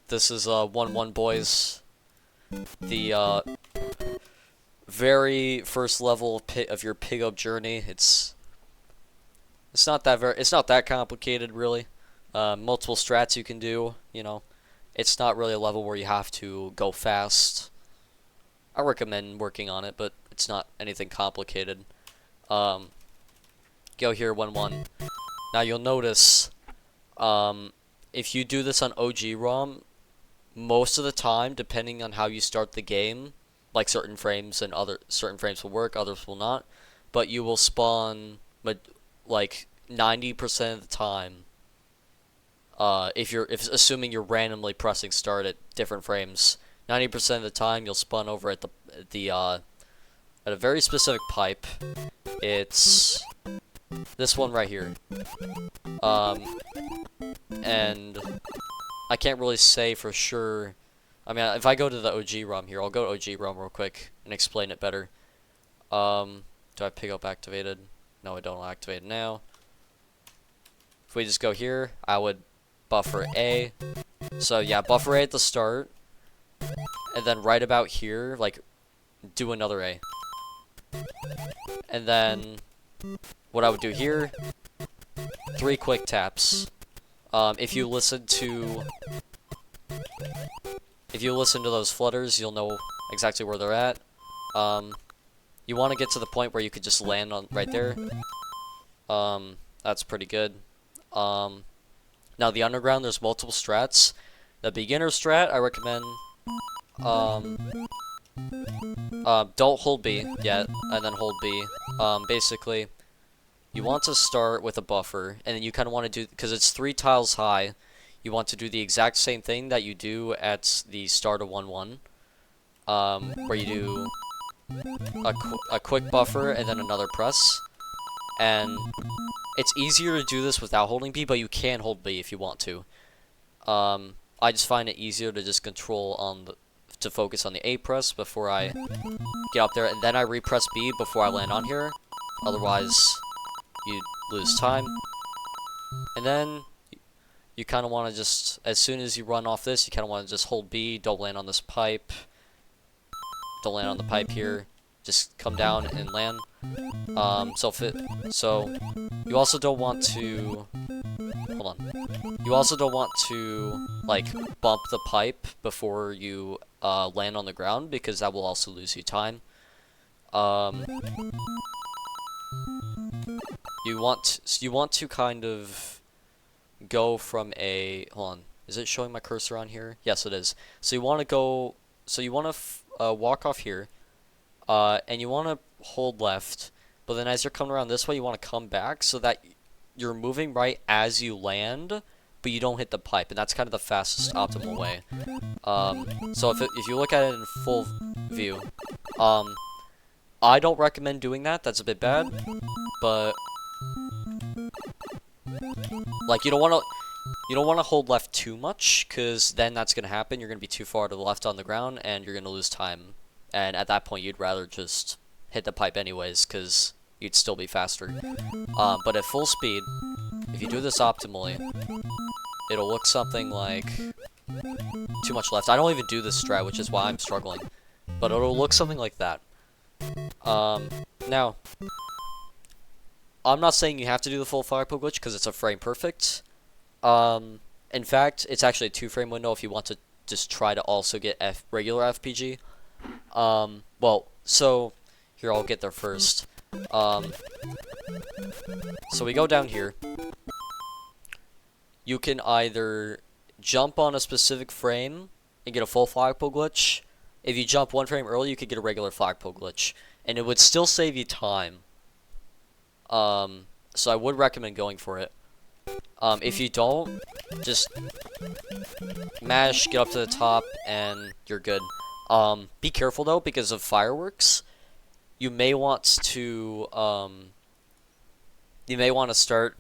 This is 1-1 boys. The very first level of your PIGOAP journey. It's not that complicated really. Multiple strats you can do. You know, it's not really a level where you have to go fast. I recommend working on it, but it's not anything complicated. Go here 1-1. Now you'll notice, if you do this on OG ROM, most of the time, depending on how you start the game, like certain frames will work, others will not, but you will spawn like 90% of the time. Assuming you're randomly pressing start at different frames, 90% of the time you'll spawn over at at a very specific pipe. It's this one right here. And I can't really say for sure. I mean, if I go to the OG ROM here, I'll go to OG ROM real quick and explain it better. Do I have PIGOAP activated? No, I don't activate it now. If we just go here, I would buffer A. So yeah, buffer A at the start, and then right about here, like, do another A. And then what I would do here, 3 quick taps. If you listen to those flutters, you'll know exactly where they're at. You want to get to the point where you could just land on right there. That's pretty good. Now the underground, there's multiple strats. The beginner strat, I recommend. Don't hold B yet, and then hold B. Basically, you want to start with a buffer, and then you kind of want to do, because it's 3 tiles high, you want to do the exact same thing that you do at the start of 1-1, where you do a quick buffer and then another press. And it's easier to do this without holding B, but you can hold B if you want to. I just find it easier to just control to focus on the A press before I get up there, and then I repress B before I land on here. Otherwise, you lose time. And then you kind of want to just, as soon as you run off this, you kind of want to just hold B, don't land on this pipe. Don't land on the pipe here. Just come down and land. So you also don't want to, hold on. You also don't want to, like, bump the pipe before you land on the ground, because that will also lose you time. You want to kind of go from a, hold on, is it showing my cursor on here? Yes, it is. So you want to walk off here, and you want to hold left, but then as you're coming around this way, you want to come back so that you're moving right as you land, but you don't hit the pipe, and that's kind of the fastest optimal way. So if you look at it in full view, I don't recommend doing that. That's a bit bad, but like, you don't want to hold left too much, because then that's going to happen. You're going to be too far to the left on the ground, and you're going to lose time. And at that point, you'd rather just hit the pipe anyways, because you'd still be faster. But at full speed, if you do this optimally, it'll look something like too much left. I don't even do this strat, which is why I'm struggling. But it'll look something like that. Now, I'm not saying you have to do the full flagpole glitch, because it's a frame perfect. In fact, it's actually a 2-frame window if you want to just try to also get regular FPG. Well, so here, I'll get there first. So we go down here. You can either jump on a specific frame and get a full flagpole glitch. If you jump 1 frame early, you could get a regular flagpole glitch, and it would still save you time. So I would recommend going for it. If you don't, just mash, get up to the top, and you're good. Be careful though, because of fireworks. You may want to start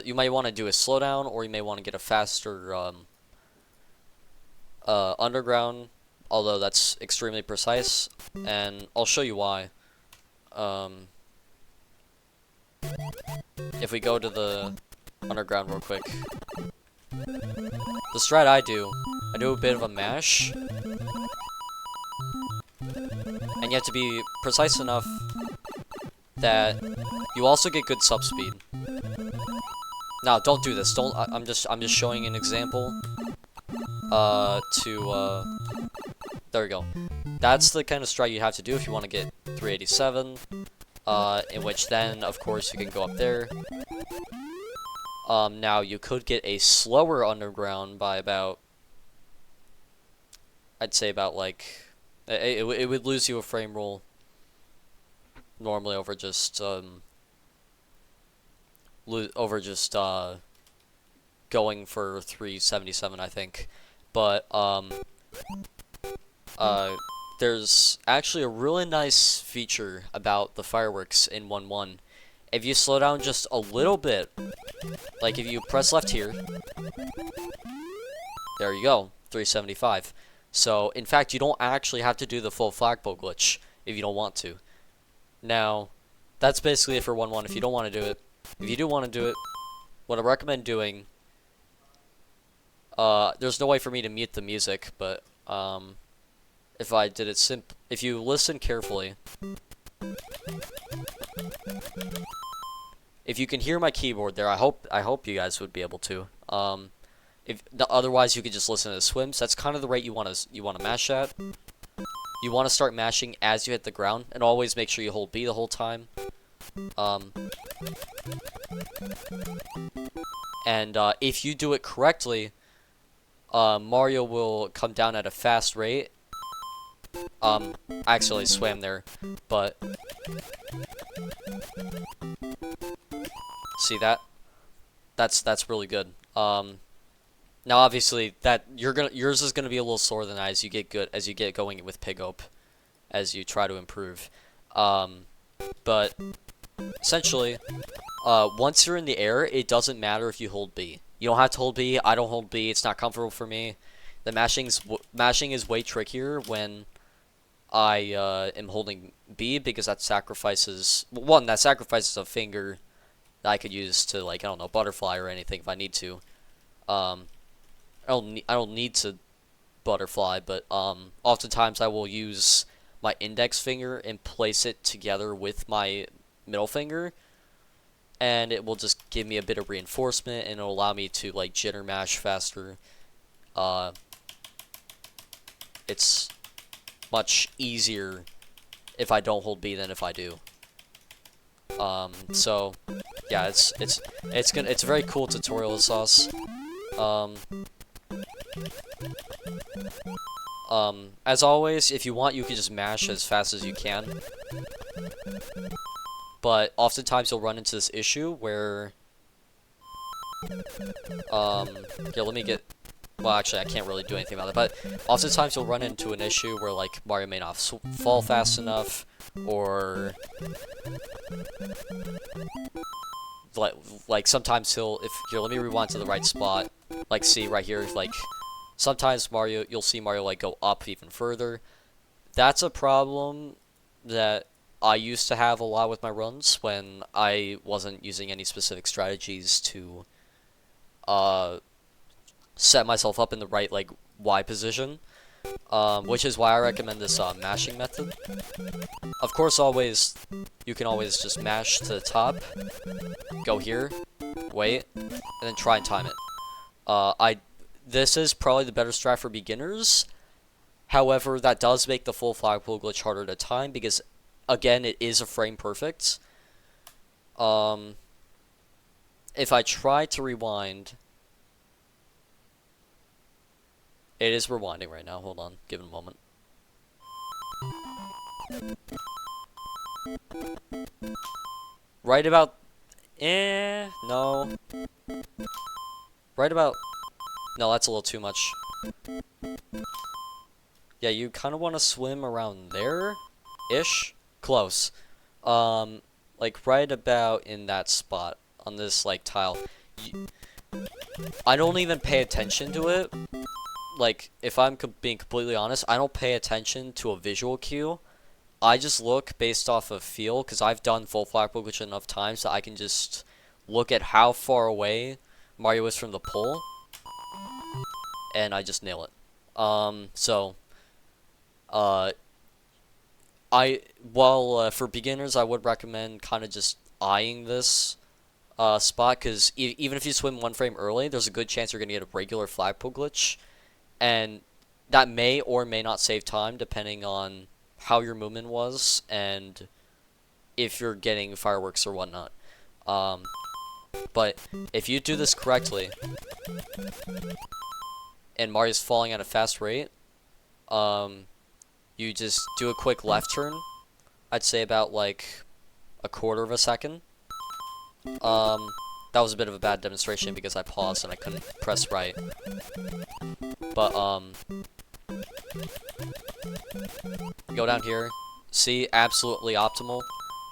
you may want to do a slowdown, or you may want to get a faster underground, although that's extremely precise, and I'll show you why. If we go to the underground real quick, the strat I do a bit of a mash. And you have to be precise enough that you also get good sub speed. Now, don't do this. I'm just showing an example. There we go. That's the kind of strat you have to do if you want to get 387. In which then, of course, you can go up there. Now you could get a slower underground by about, I'd say about like, it would lose you a frame roll normally over just going for 377, I think. But there's actually a really nice feature about the fireworks in 1-1. If you slow down just a little bit, like if you press left here, there you go, 375. So, in fact, you don't actually have to do the full flagpole glitch if you don't want to. Now, that's basically it for 1-1 if you don't want to do it. If you do want to do it, what I recommend doing, there's no way for me to mute the music, but if I did it if you listen carefully, if you can hear my keyboard there, I hope you guys would be able to. Otherwise, you could just listen to the swims. That's kind of the rate you want to mash at. You want to start mashing as you hit the ground, and always make sure you hold B the whole time. And if you do it correctly, Mario will come down at a fast rate. I actually swam there, but see that? That's really good. Now obviously yours is gonna be a little slower than that as you get going with PIGOAP, as you try to improve. But essentially, once you're in the air, it doesn't matter if you hold B. You don't have to hold B. I don't hold B. It's not comfortable for me. The mashing is way trickier when I am holding B, because that sacrifices a finger that I could use to, like, I don't know, butterfly or anything if I need to. I don't need to butterfly, but oftentimes I will use my index finger and place it together with my middle finger, and it will just give me a bit of reinforcement, and it'll allow me to, like, jitter mash faster. It's much easier if I don't hold B than if I do. So yeah, it's a very cool tutorial sauce. As always, if you want, you can just mash as fast as you can. But oftentimes you'll run into this issue where, yeah, let me get, well, actually, I can't really do anything about it, but oftentimes you'll run into an issue where, like, Mario may not fall fast enough, or, like sometimes here, let me rewind to the right spot, like, see, right here, like, sometimes you'll see Mario, like, go up even further. That's a problem that I used to have a lot with my runs when I wasn't using any specific strategies to, set myself up in the right, like, Y position, which is why I recommend this mashing method. Of course, you can always just mash to the top, go here, wait, and then try and time it. This is probably the better strat for beginners. However, that does make the full flagpole glitch harder to time because, again, it is a frame perfect. If I try to rewind, it is rewinding right now. Hold on, give it a moment. Right about, no. Right about, no, that's a little too much. Yeah, you kind of want to swim around there-ish? Close. Like, right about in that spot, on this, like, tile. I don't even pay attention to it. Like, if I'm being completely honest, I don't pay attention to a visual cue. I just look based off of feel, because I've done full flagpole glitch enough times that I can just look at how far away Mario is from the pole. and I just nail it. So, uh, for beginners, I would recommend kind of just eyeing this spot, because even if you swim one frame early, there's a good chance you're going to get a regular flagpole glitch, and that may or may not save time depending on how your movement was and if you're getting fireworks or whatnot. But if you do this correctly, and Mario's falling at a fast rate, you just do a quick left turn. I'd say about like a quarter of a second. That was a bit of a bad demonstration because I paused and I couldn't press right. But, go down here, see, absolutely optimal,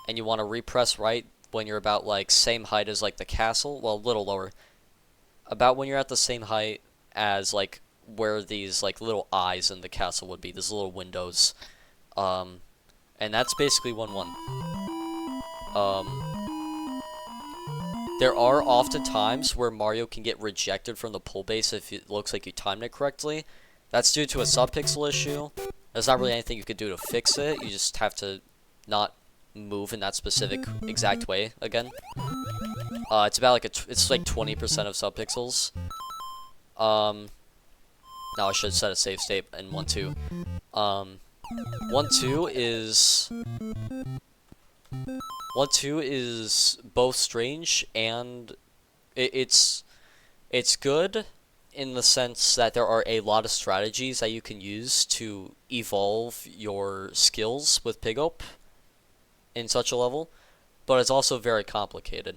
and you want to repress right when you're about, like, same height as, like, the castle, well, a little lower, about when you're at the same height as, like, where these, like, little eyes in the castle would be, these little windows, and that's basically 1-1. There are often times where Mario can get rejected from the pull base if it looks like you timed it correctly. That's due to a subpixel issue. There's not really anything you could do to fix it. You just have to not move in that specific exact way again. It's about like it's like 20% of subpixels. Now I should set a save state in 1-2. 1-2 is 1-2 is both strange and it's good in the sense that there are a lot of strategies that you can use to evolve your skills with PIGOAP in such a level, but it's also very complicated.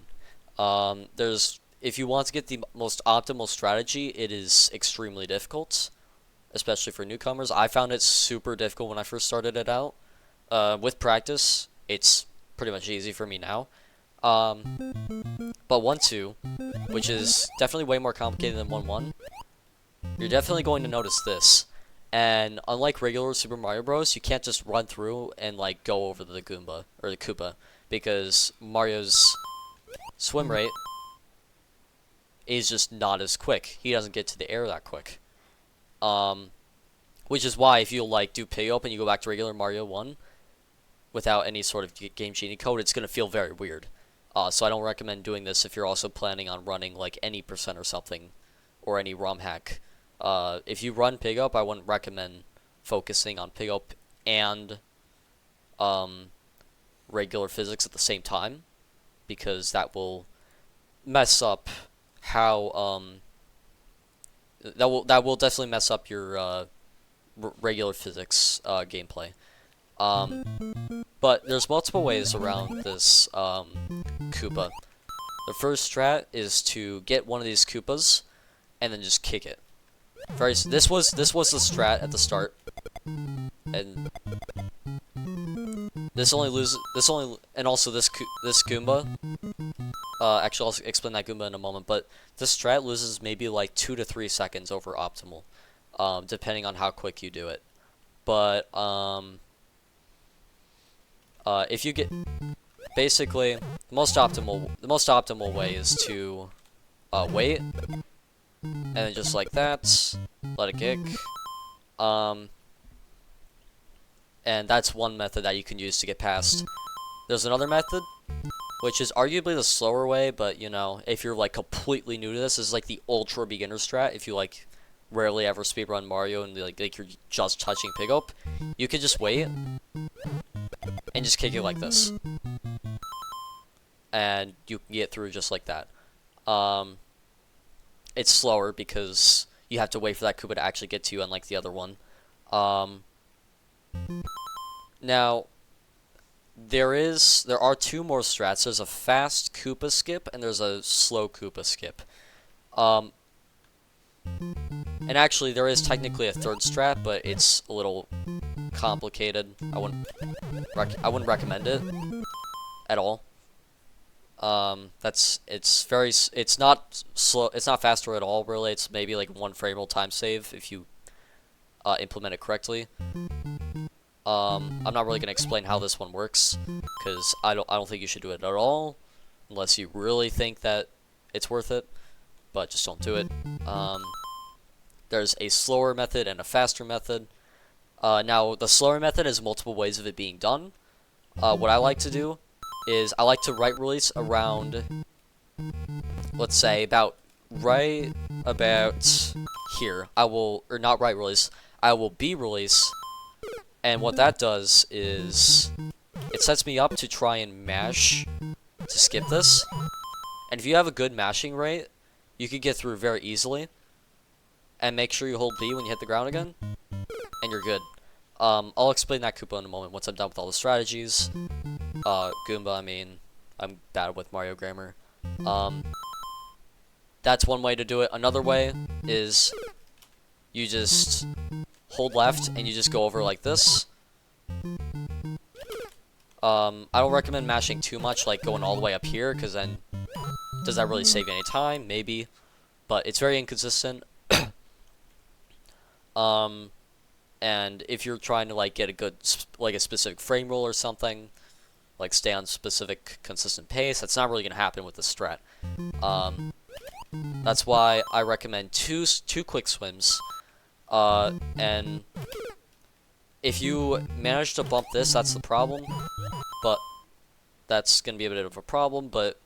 If you want to get the most optimal strategy, it is extremely difficult, especially for newcomers. I found it super difficult when I first started it out. With practice, it's pretty much easy for me now. But 1-2, which is definitely way more complicated than 1-1, you're definitely going to notice this. And unlike regular Super Mario Bros., you can't just run through and like go over the Goomba or the Koopa, because Mario's swim rate is just not as quick. He doesn't get to the air that quick. Which is why if you like do PIGOAP and you go back to regular Mario 1 without any sort of Game Genie code, it's going to feel very weird. So I don't recommend doing this if you're also planning on running like any percent or something, or any ROM hack. If you run PIGOAP, I wouldn't recommend focusing on PIGOAP and regular physics at the same time, because that will mess up how that will definitely mess up your regular physics gameplay. But there's multiple ways around this Koopa. The first strat is to get one of these Koopas and then just kick it. This was the strat at the start, and also this Goomba. Actually, I'll explain that Goomba in a moment. But this strat loses maybe like 2 to 3 seconds over optimal, depending on how quick you do it. But if you get basically the most optimal way is to wait. And then just like that, let it kick. And that's one method that you can use to get past. There's another method, which is arguably the slower way, but you know, if you're like completely new to this is like the ultra beginner strat. If you like rarely ever speedrun Mario and like you're just touching PIGOAP, you can just wait and just kick it like this, and you can get through just like that. It's slower because you have to wait for that Koopa to actually get to you, unlike the other one. Now, there are 2 more strats. There's a fast Koopa skip, and there's a slow Koopa skip. And actually, there is technically a third strat, but it's a little complicated. I wouldn't recommend it at all. It's not slow, it's not faster at all, really. It's maybe like 1 frame time save if you implement it correctly. I'm not really gonna explain how this one works, because I don't think you should do it at all unless you really think that it's worth it, but just don't do it. there's a slower method and a faster method. Now, the slower method has multiple ways of it being done. What I like to do is I like to right release around, let's say, right about here. Or not right release, I will B release, and what that does is it sets me up to try and mash to skip this. And if you have a good mashing rate, you can get through very easily. And make sure you hold B when you hit the ground again, and you're good. I'll explain that Koopa in a moment once I'm done with all the strategies. Goomba, I mean, I'm bad with Mario grammar. That's one way to do it. Another way is you just hold left and you just go over like this. I don't recommend mashing too much, like going all the way up here, because then does that really save any time? Maybe, but it's very inconsistent. And if you're trying to like get a good, like a specific frame roll or something, like stay on specific consistent pace, that's not really gonna happen with this strat. That's why I recommend two quick swims. And if you manage to bump this, that's the problem. But that's gonna be a bit of a problem. But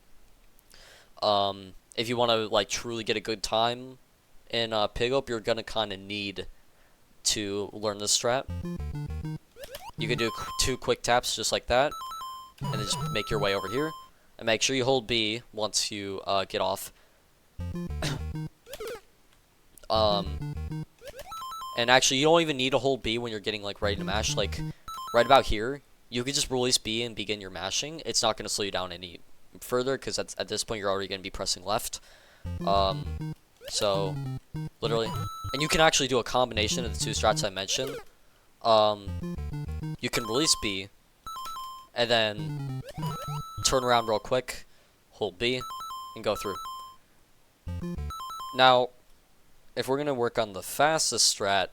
if you want to like truly get a good time in PIGOAP, you're gonna kind of need to learn this strat. You can do 2 quick taps just like that, and then just make your way over here, and make sure you hold B once you get off. And actually, you don't even need to hold B when you're getting like ready to mash. Like right about here, you can just release B and begin your mashing. It's not going to slow you down any further, because at this point you're already going to be pressing left. So literally, and you can actually do a combination of the 2 strats I mentioned. You can release B, and then turn around real quick, hold B, and go through. Now, if we're gonna work on the fastest strat,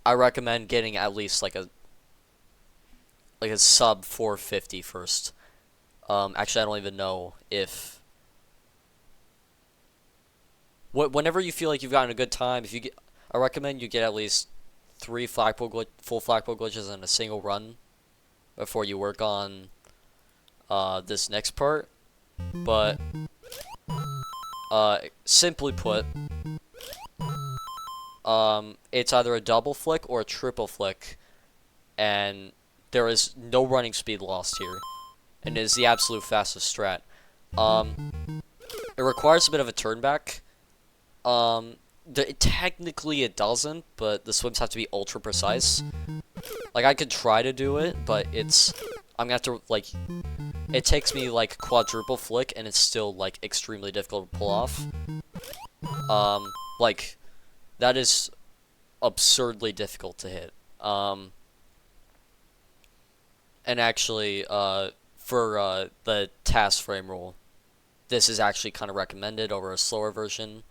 I recommend getting at least like a sub 450 first. Actually, I don't even know if. Whenever you feel like you've gotten a good time, I recommend you get at least 3 full flagpole glitches in a single run before you work on this next part. But simply put, it's either a double flick or a triple flick, and there is no running speed lost here, and it is the absolute fastest strat. It requires a bit of a turn back. Technically it doesn't, but the swims have to be ultra precise. Like, I could try to do it, but I'm gonna have to, like, it takes me, like, quadruple flick, and it's still, like, extremely difficult to pull off. Like, that is absurdly difficult to hit. And actually, for, the task frame roll, this is actually kind of recommended over a slower version.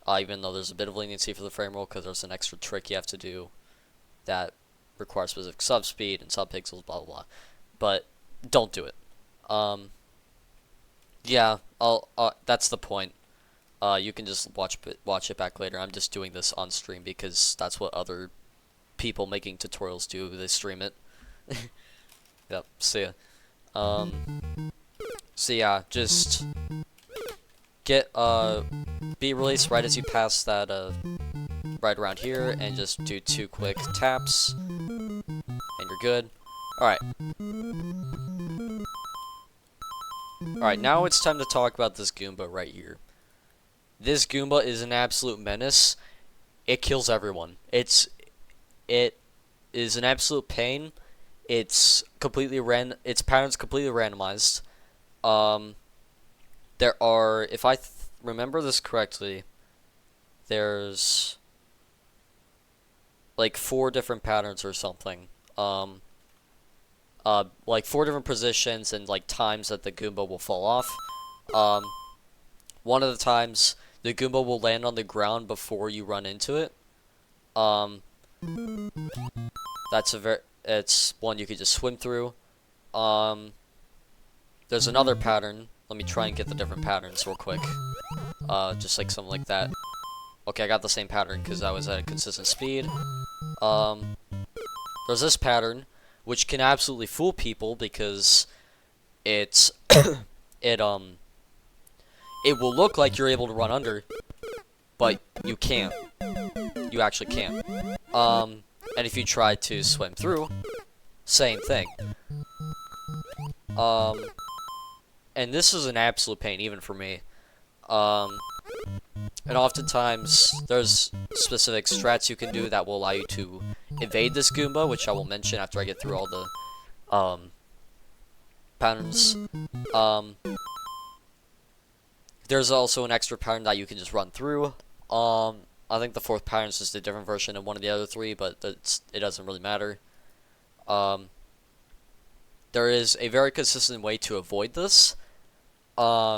Even though there's a bit of leniency for the frame roll, because there's an extra trick you have to do that requires specific subspeed and subpixels, blah blah blah. But don't do it. Yeah, that's the point. You can just watch it back later. I'm just doing this on stream because that's what other people making tutorials do. They stream it. Yep. See ya. So yeah, just get B release right as you pass that right around here, and just do 2 quick taps, and you're good. Alright. Alright, now it's time to talk about this Goomba right here. This Goomba is an absolute menace. It kills everyone. It is an absolute pain. Its pattern's completely randomized. There are, if I remember this correctly, there's like 4 different patterns or something. Like 4 different positions and like times that the Goomba will fall off. One of the times the Goomba will land on the ground before you run into it. It's one you could just swim through. There's another pattern. Let me try and get the different patterns real quick. Just like something like that. Okay, I got the same pattern because I was at a consistent speed. There's this pattern, which can absolutely fool people because it's it will look like you're able to run under, but you can't. You actually can't. And if you try to swim through, same thing. And this is an absolute pain, even for me. And oftentimes, there's specific strats you can do that will allow you to evade this Goomba, which I will mention after I get through all the, patterns. There's also an extra pattern that you can just run through. I think the fourth pattern is just a different version of one of the other three, but it doesn't really matter. There is a very consistent way to avoid this.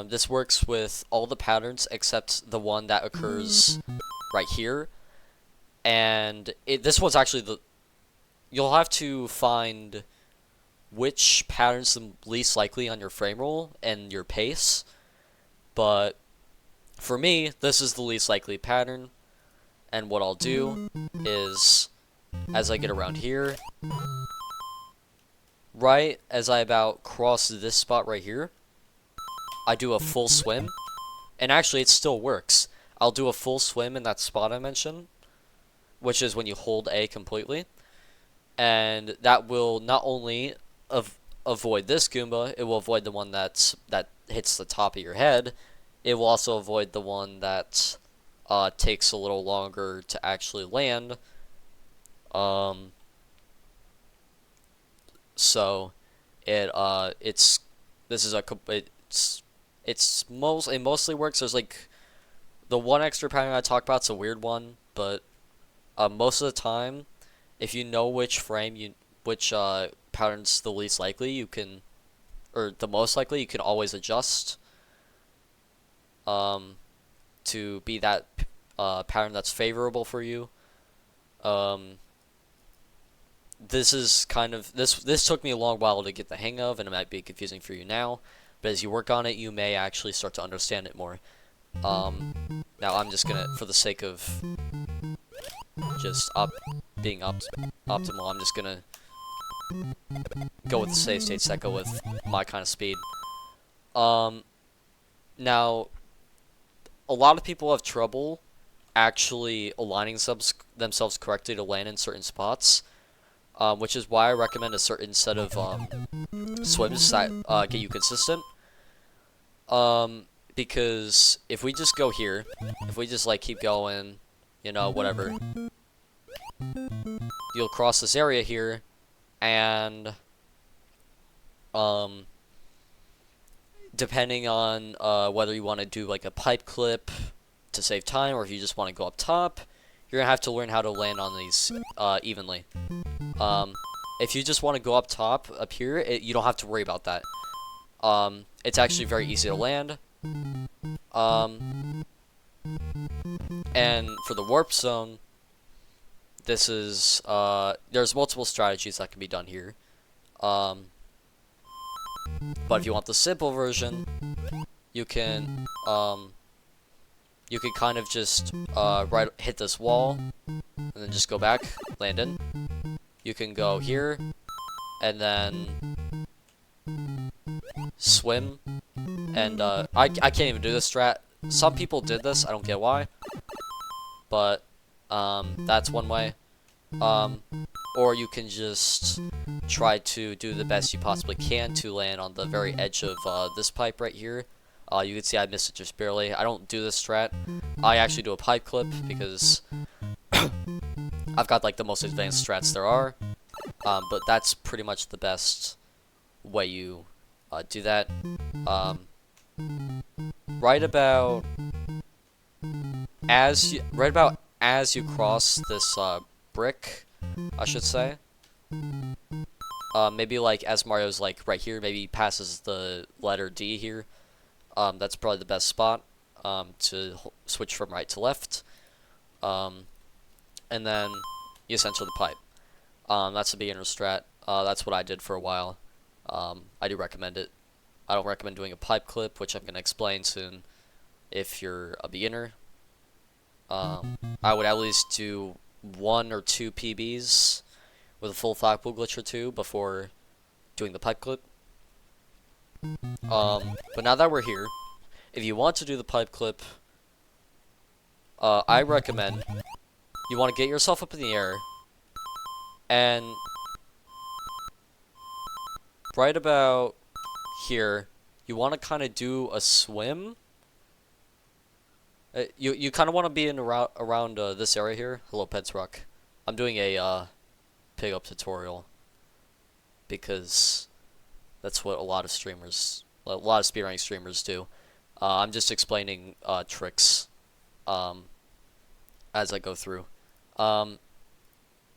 This works with all the patterns except the one that occurs right here. And this one's actually you'll have to find which pattern's the least likely on your frame roll and your pace. But for me, this is the least likely pattern. And what I'll do is, as I get around here, right as I about cross this spot right here, I do a full swim. And actually, it still works. I'll do a full swim in that spot I mentioned, which is when you hold A completely. And that will not only avoid this Goomba, it will avoid the one that hits the top of your head. It will also avoid the one that takes a little longer to actually land. So it mostly works. There's like the one extra pattern I talked about's a weird one, but most of the time, if you know which pattern's the least likely, you can, or the most likely, you can always adjust to be that pattern that's favorable for you. This is kind of this took me a long while to get the hang of, and it might be confusing for you now, but as you work on it, you may actually start to understand it more. Now I'm just gonna, for the sake of just being optimal, I'm just gonna go with the save states that go with my kind of speed. Now, a lot of people have trouble actually aligning themselves correctly to land in certain spots, which is why I recommend a certain set of swims that get you consistent. Because if we just go here, if we just like keep going, you know, whatever, you'll cross this area here, and depending on whether you want to do like a pipe clip to save time, or if you just want to go up top, you're gonna have to learn how to land on these evenly. If you just want to go up top, up here, you don't have to worry about that. It's actually very easy to land. And for the warp zone, this is there's multiple strategies that can be done here. But if you want the simple version, you can kind of just hit this wall and then just go back, land in. You can go here and then swim, and I can't even do this strat. Some people did this, I don't get why, but that's one way. Or you can just try to do the best you possibly can to land on the very edge of this pipe right here. You can see I missed it just barely. I don't do this strat. I actually do a pipe clip because I've got like the most advanced strats there are. But that's pretty much the best way you do that. Right about as you cross this brick, I should say. Maybe like as Mario's like right here, maybe he passes the letter D here. That's probably the best spot to switch from right to left. And then you just enter the pipe. That's a beginner strat. That's what I did for a while. I do recommend it. I don't recommend doing a pipe clip, which I'm going to explain soon if you're a beginner. I would at least do 1 or 2 PBs with a full flagpole glitch or 2 before doing the pipe clip. But now that we're here, if you want to do the pipe clip, I recommend you want to get yourself up in the air, and right about here, you want to kind of do a swim. You kind of want to be in around this area here. Hello, Rock. I'm doing a PIGOAP tutorial because that's what a lot of speedrunning streamers do. I'm just explaining tricks as I go through.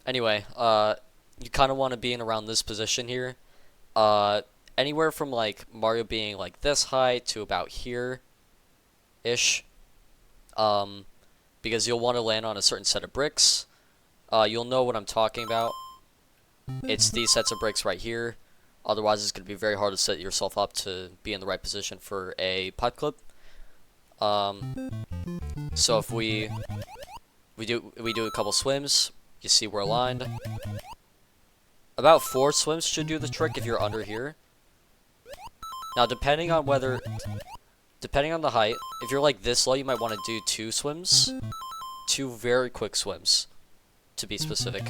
Anyway, you kind of want to be in around this position here. Anywhere from like Mario being like this high to about here-ish. Because you'll want to land on a certain set of bricks. You'll know what I'm talking about. It's these sets of bricks right here. Otherwise, it's going to be very hard to set yourself up to be in the right position for a pipe clip. So if we do a couple swims, you see we're aligned. About 4 swims should do the trick if you're under here. Now, depending on the height, if you're like this low, you might want to do 2 swims. 2 very quick swims, to be specific.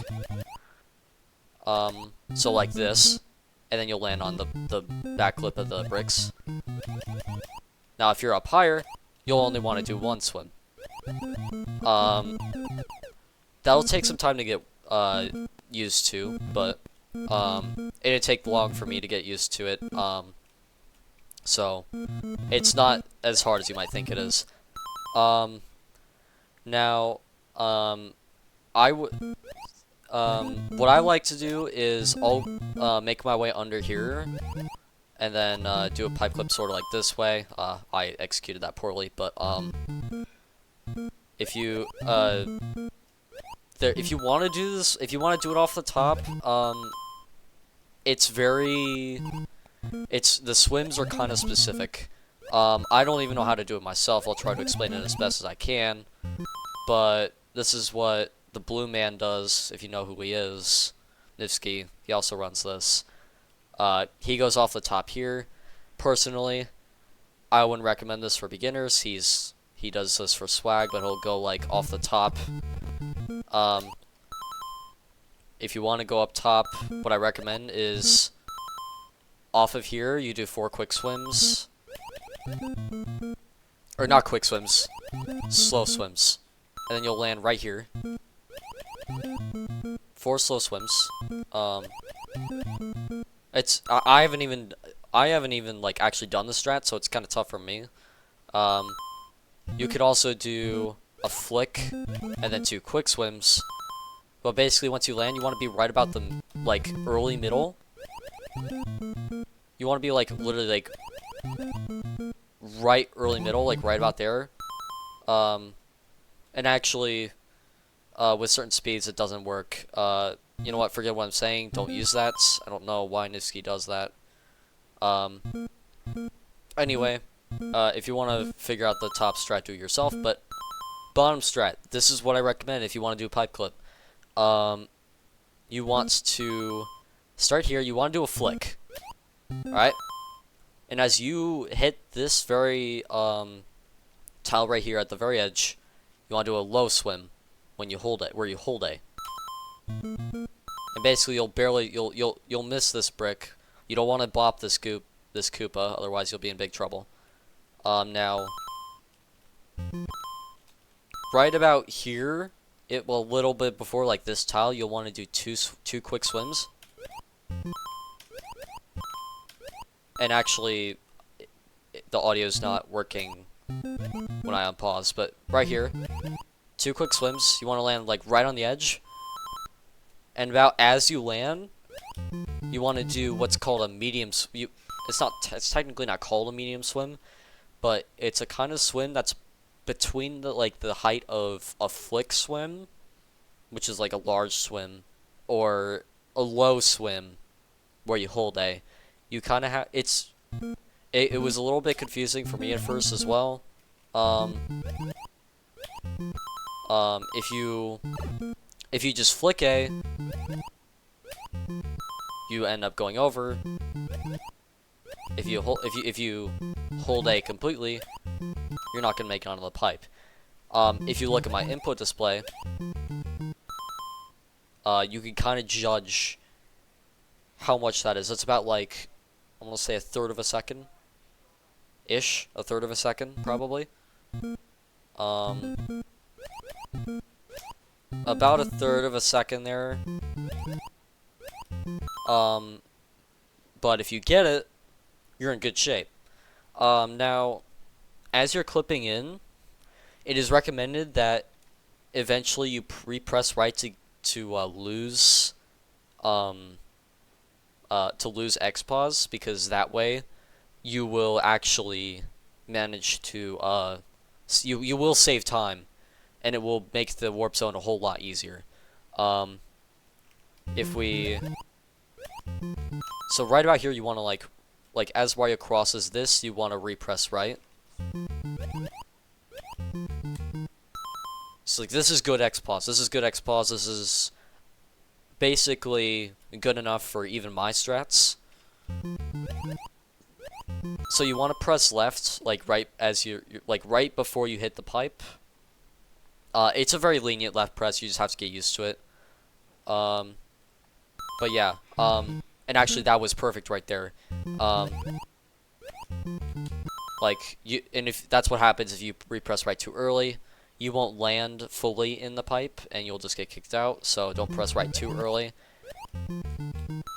So like this, and then you'll land on the back lip of the bricks. Now, if you're up higher, you'll only want to do 1 swim. That'll take some time to get used to, but it'd take long for me to get used to it. So it's not as hard as you might think it is. Now, what I like to do is I'll make my way under here, and then do a pipe clip sort of like this way. I executed that poorly, but if you want to do this, if you want to do it off the top, the swims are kind of specific. I don't even know how to do it myself. I'll try to explain it as best as I can, but this is what the blue man does, if you know who he is. Nivsky, he also runs this. He goes off the top here. Personally, I wouldn't recommend this for beginners. He does this for swag, but he'll go like off the top. If you want to go up top, what I recommend is off of here, you do 4 quick swims. Or not quick swims, slow swims. And then you'll land right here. 4 slow swims. I haven't even like actually done the strat, so it's kind of tough for me. You could also do a flick and then 2 quick swims. But basically, once you land, you want to be right about the like early middle. You want to be like literally like right early middle, like right about there. And actually, with certain speeds, it doesn't work. You know what? Forget what I'm saying. Don't use that. I don't know why Nivsky does that. Anyway, if you want to figure out the top strat, do it yourself. But bottom strat, this is what I recommend if you want to do a pipe clip. You want to start here. You want to do a flick. Alright? And as you hit this very tile right here at the very edge, you want to do a low swim when you hold it, where you hold A. And basically you'll miss this brick. You don't want to bop this Koopa, otherwise you'll be in big trouble. Now right about here, a little bit before like this tile, you'll want to do two quick swims. And actually, the audio's not working when I unpause, but right here, 2 quick swims. You want to land like right on the edge, and about as you land, you want to do what's called a medium. It's technically not called a medium swim, but it's a kind of swim that's between the height of a flick swim, which is like a large swim, or a low swim, where you hold A. You kind of have it was a little bit confusing for me at first as well. If you just flick A, you end up going over. If you hold A completely, you're not gonna make it onto the pipe. If you look at my input display, you can kind of judge how much that is. It's about like, I'm gonna say a third of a second ish, a third of a second probably. About a third of a second there. But if you get it, you're in good shape. Now, as you're clipping in, it is recommended that eventually you repress right to lose X pause, because that way you will actually manage to you will save time, and it will make the warp zone a whole lot easier. If we So right about here, you want to like as Wario crosses this, you want to repress right. So like this is good X pause. This is good X pause. This is basically good enough for even my strats. So you want to press left, like right as you're like right before you hit the pipe. It's a very lenient left press. You just have to get used to it. But yeah. And actually, that was perfect right there. And if that's what happens if you repress right too early, you won't land fully in the pipe, and you'll just get kicked out. So don't press right too early.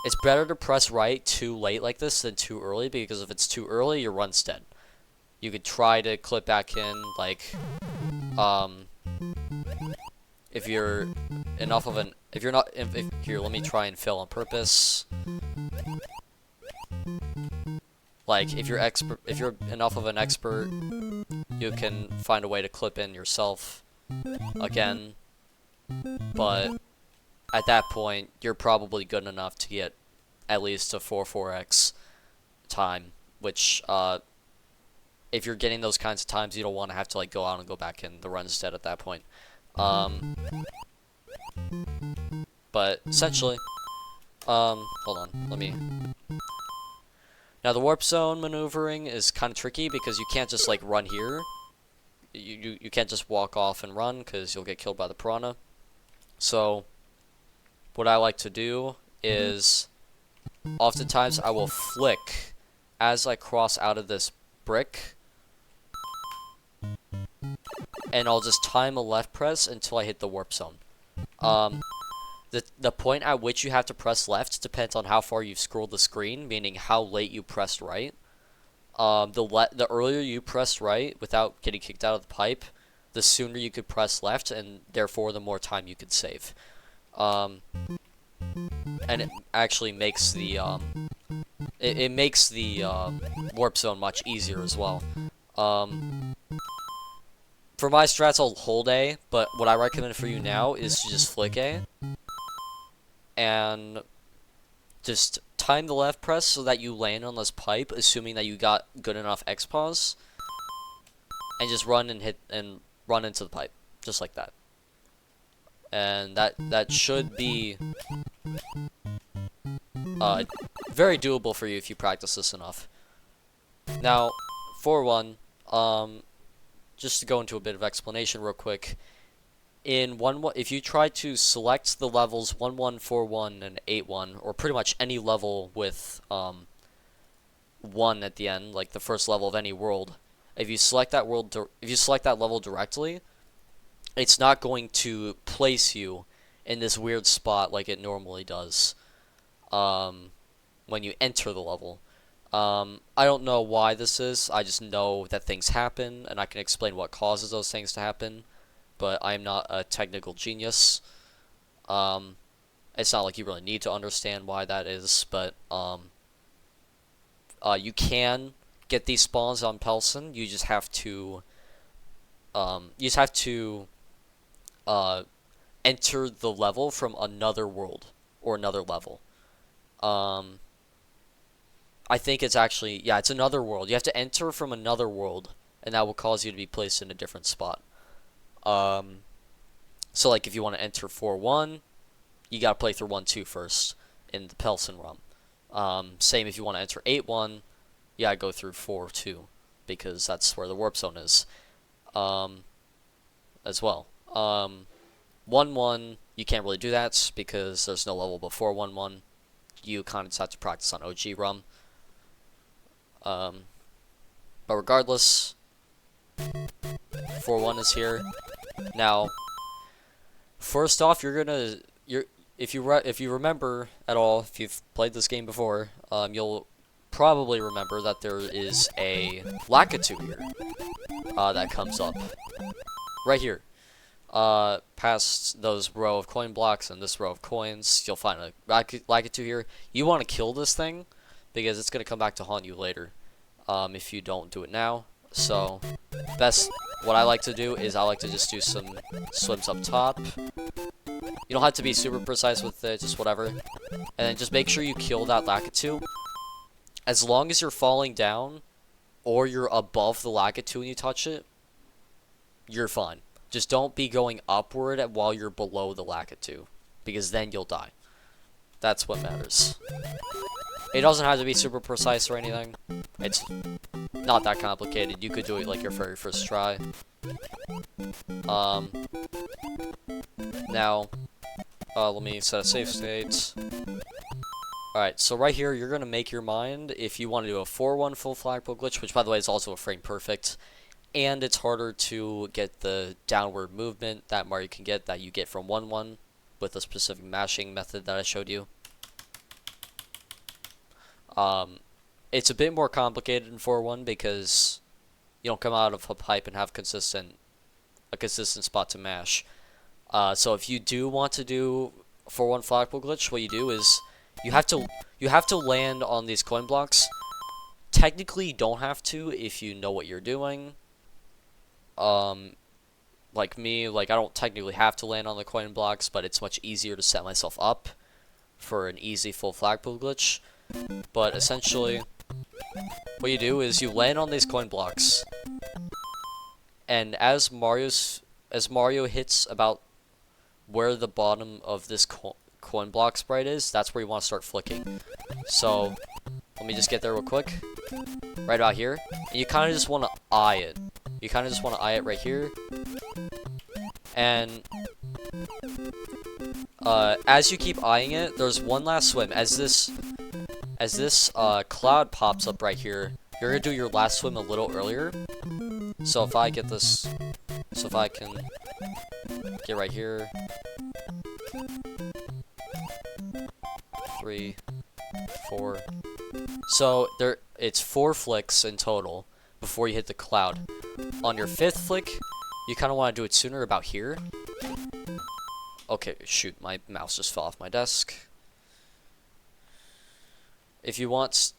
It's better to press right too late like this than too early, because if it's too early, your run's dead. You could try to clip back in, like, if you're enough of an, if you're not, here, let me try and fail on purpose. Like, if you're enough of an expert, you can find a way to clip in yourself again. But at that point, you're probably good enough to get at least a 4x time, which, if you're getting those kinds of times, you don't want to have to, like, go out and go back in. The run's dead at that point. But essentially, hold on, let me. Now the warp zone maneuvering is kind of tricky because you can't just like run here. You can't just walk off and run because you'll get killed by the piranha. So what I like to do is oftentimes I will flick as I cross out of this brick, and I'll just time a left press until I hit the warp zone. The point at which you have to press left depends on how far you've scrolled the screen, meaning how late you pressed right. The earlier you pressed right without getting kicked out of the pipe, the sooner you could press left, and therefore the more time you could save. And it actually makes the it makes the warp zone much easier as well. For my strats, I'll hold A, but what I recommend for you now is to just flick A. And just time the left press so that you land on this pipe, assuming that you got good enough X pause, and just run and run into the pipe, just like that. And that should be very doable for you if you practice this enough. Now, for one, just to go into a bit of explanation real quick. If you try to select the levels 1-1-4-1 and 8-1, or pretty much any level with 1 at the end, like the first level of any world, if you select that level directly, it's not going to place you in this weird spot like it normally does when you enter the level. I don't know why this is. I just know that things happen, and I can explain what causes those things to happen. But I am not a technical genius. It's not like you really need to understand why that is, but you can get these spawns on Pelson. You just have to enter the level from another world or another level. I think it's actually, yeah, it's another world. You have to enter from another world, and that will cause you to be placed in a different spot. So like if you want to enter 4-1, you gotta play through 1-2 first in the Pelson run. Same if you want to enter 8-1, you gotta go through 4-2 because that's where the warp zone is. As well. 1-1, you can't really do that because there's no level before 1-1. You kind of just have to practice on OG rum. But regardless, 4-1 is here. Now, first off, if you remember at all, if you've played this game before, you'll probably remember that there is a Lakitu here that comes up right here. Past those row of coin blocks and this row of coins, you'll find a Lakitu here. You want to kill this thing because it's gonna come back to haunt you later if you don't do it now. So, what I like to do is I like to just do some swims up top. You don't have to be super precise with it, just whatever. And then just make sure you kill that Lakitu. As long as you're falling down or you're above the Lakitu when you touch it, you're fine. Just don't be going upward while you're below the Lakitu, because then you'll die. That's what matters. It doesn't have to be super precise or anything. It's not that complicated. You could do it like your very first try. Now, let me set a save state. Alright, so right here, you're going to make your mind if you want to do a 4-1 full flagpole glitch, which by the way is also a frame perfect. And it's harder to get the downward movement that Mario can get that you get from 1-1 with a specific mashing method that I showed you. It's a bit more complicated in 4-1 because you don't come out of a pipe and have a consistent spot to mash. So if you do want to do 4-1 flagpole glitch, what you do is you have to land on these coin blocks. Technically, you don't have to if you know what you're doing. Like me, I don't technically have to land on the coin blocks, but it's much easier to set myself up for an easy full flagpole glitch. But essentially, what you do is you land on these coin blocks, and as Mario hits about where the bottom of this coin block sprite is, that's where you want to start flicking. So, let me just get there real quick. Right about here. And you kind of just want to eye it. You kind of just want to eye it right here. And as you keep eyeing it, there's one last swim. As this cloud pops up right here, you're going to do your last swim a little earlier. So if I get this... So if I can get right here... 3, 4... So it's 4 flicks in total before you hit the cloud. On your 5th flick, you kind of want to do it sooner, about here. Okay, shoot, my mouse just fell off my desk. If you want,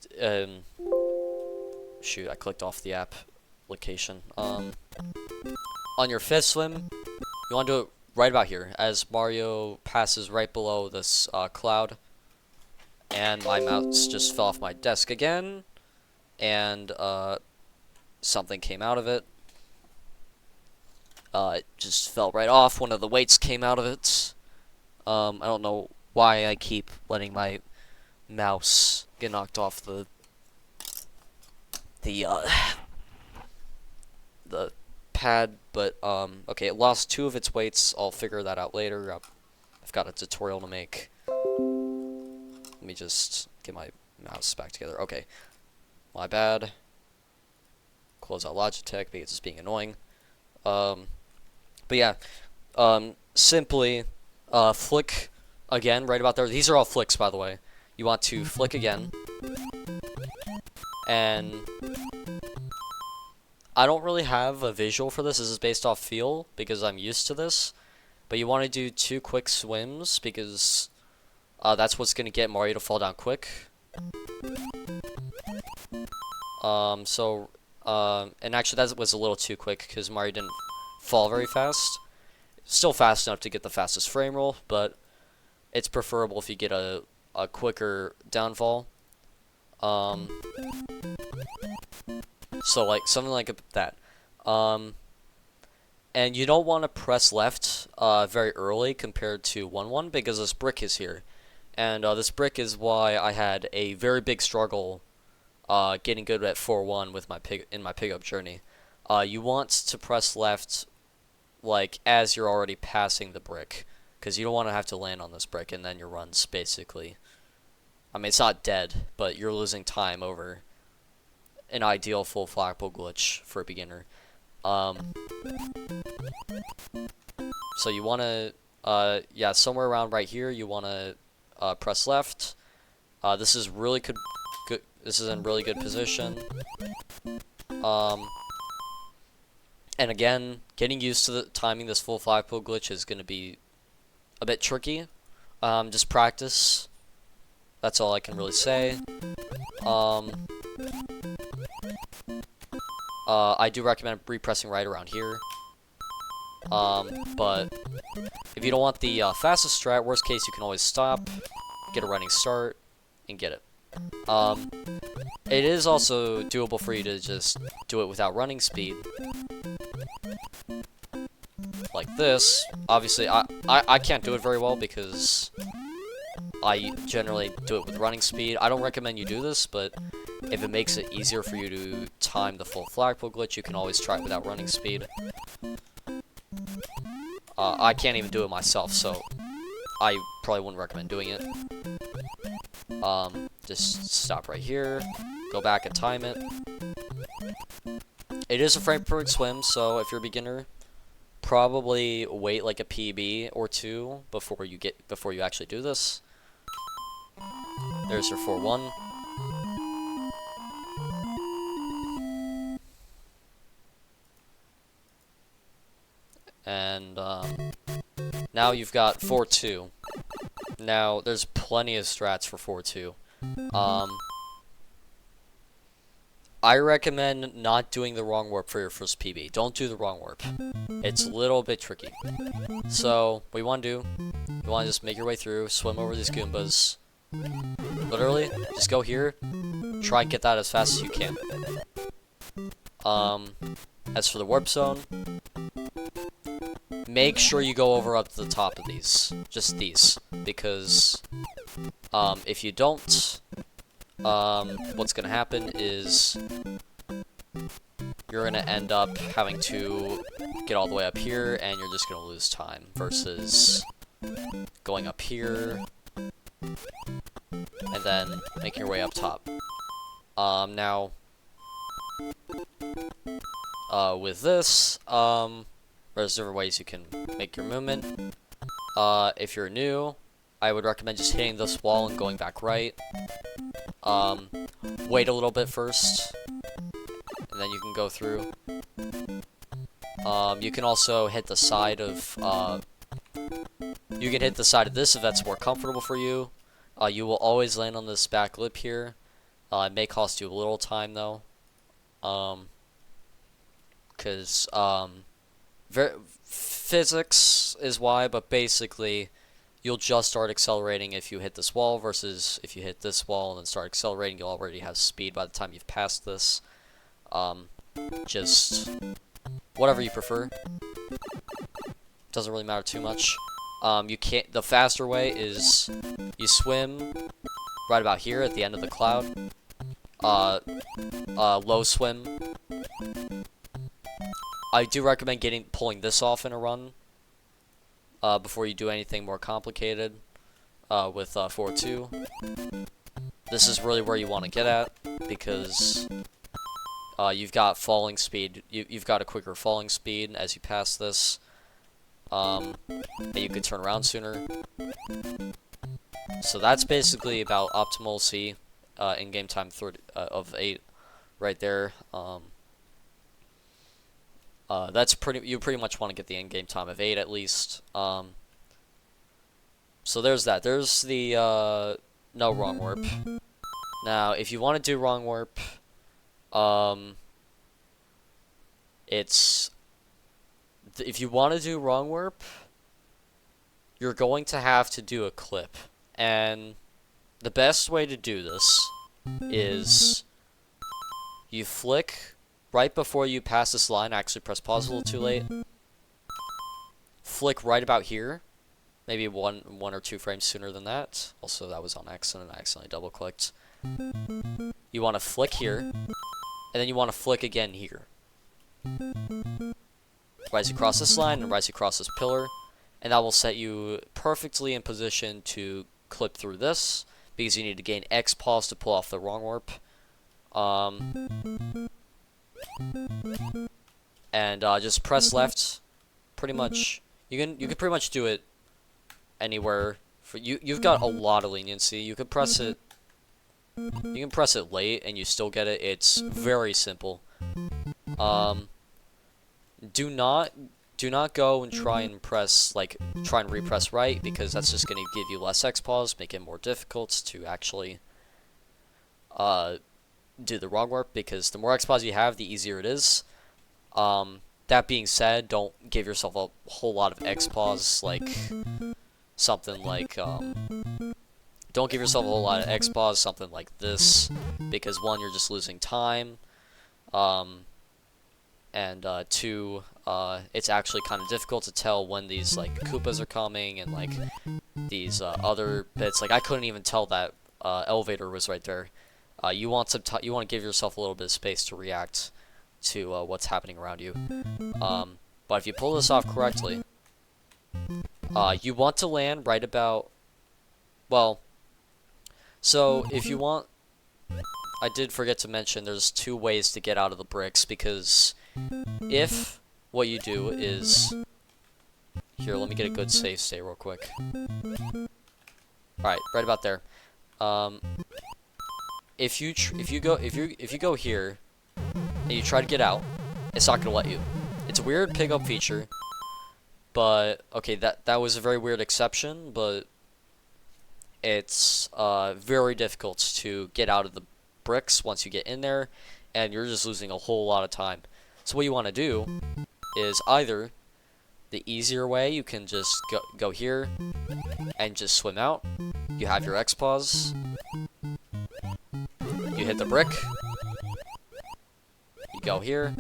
shoot, I clicked off the app location. On your 5th swim, you want to do it right about here, as Mario passes right below this cloud. And my mouse just fell off my desk again, and something came out of it. It just fell right off. One of the weights came out of it. I don't know why I keep letting my mouse get knocked off the pad, but okay, it lost 2 of its weights. I'll figure that out later. I've got a tutorial to make. Let me just get my mouse back together. Okay, my bad. Close out Logitech because it's being annoying. But yeah, simply flick again right about there. These are all flicks, by the way. You want to flick again, and I don't really have a visual for this. This is based off feel because I'm used to this. But you want to do 2 quick swims because that's what's gonna get Mario to fall down quick. And actually that was a little too quick because Mario didn't fall very fast. Still fast enough to get the fastest frame roll, but it's preferable if you get a quicker downfall. So like something like that. And you don't want to press left very early compared to 1-1 because this brick is here. And this brick is why I had a very big struggle getting good at 4-1 with my PIGOAP journey. You want to press left like as you're already passing the brick, because you don't want to have to land on this brick and then your run's basically, I mean, it's not dead, but you're losing time over an ideal full flagpole glitch for a beginner. So you want to, yeah, somewhere around right here, you want to press left. This is really good. This is in really good position. And again, getting used to timing this full flagpole glitch is going to be a bit tricky. Just practice. That's all I can really say. I do recommend repressing right around here. But if you don't want the fastest strat, worst case, you can always stop, get a running start, and get it. It is also doable for you to just do it without running speed. Like this. Obviously, I can't do it very well because I generally do it with running speed. I don't recommend you do this, but if it makes it easier for you to time the full flagpole glitch, you can always try it without running speed. I can't even do it myself, so I probably wouldn't recommend doing it. Just stop right here, go back and time it. It is a frame per swim, so if you're a beginner, probably wait like a PB or two before you actually do this. There's your 4-1. And now you've got 4-2. Now there's plenty of strats for 4-2. I recommend not doing the wrong warp for your first PB. Don't do the wrong warp. It's a little bit tricky. So what you want to do, you want to just make your way through, swim over these Goombas. Literally, just go here, try and get that as fast as you can. As for the warp zone, make sure you go over up to the top of these. Just these. Because, if you don't, what's gonna happen is you're gonna end up having to get all the way up here, and you're just gonna lose time, versus going up here, and then making your way up top. Now, with this, there's different ways you can make your movement. If you're new, I would recommend just hitting this wall and going back right. Wait a little bit first, and then you can go through. You can also hit the side of, you can hit the side of this if that's more comfortable for you. You will always land on this back lip here. It may cost you a little time though. Because, physics is why, but basically, you'll just start accelerating if you hit this wall, versus if you hit this wall and then start accelerating, you'll already have speed by the time you've passed this. Just whatever you prefer. Doesn't really matter too much. The faster way is you swim right about here at the end of the cloud. Low swim. I do recommend pulling this off in a run before you do anything more complicated with 4-2. This is really where you want to get at, because you've got falling speed. You've got a quicker falling speed as you pass this, and you can turn around sooner. So that's basically about optimal C in game time of 8 right there. You pretty much want to get the in-game time of 8 at least. So there's that. There's the no wrong warp. Now, if you want to do wrong warp, if you want to do wrong warp, you're going to have to do a clip. And the best way to do this is you flick right before you pass this line. Actually press pause a little too late. flick right about here. Maybe one or two frames sooner than that. Also, that was on accident. I accidentally double-clicked. You want to flick here, and then you want to flick again here. Rise across this line and rise across this pillar, and that will set you perfectly in position to clip through this, because you need to gain X pause to pull off the wrong warp. And just press left. Pretty much, you can pretty much do it anywhere. You've got a lot of leniency. You can press it. You can press it late and you still get it. It's very simple. Do not go and try and repress right, because that's just going to give you less X pause, make it more difficult to actually do the wrong warp, because the more X pause you have, the easier it is. That being said, don't give yourself a whole lot of X pause, like something like don't give yourself a whole lot of X pause, something like this, because one, you're just losing time, and two, it's actually kind of difficult to tell when these like Koopas are coming, and like these other bits. Like I couldn't even tell that elevator was right there. You want you want to give yourself a little bit of space to react to what's happening around you. But if you pull this off correctly, you want to land right about, well, so if you want, I did forget to mention there's two ways to get out of the bricks, because if what you do is, here, let me get a good save state real quick. Alright, right about there. If you go here and you try to get out, it's not gonna let you. It's a weird PIGOAP feature, but okay, that was a very weird exception, but it's very difficult to get out of the bricks once you get in there, and you're just losing a whole lot of time. So what you want to do is either the easier way, you can just go here and just swim out. You have your X pause. You hit the brick. You go here.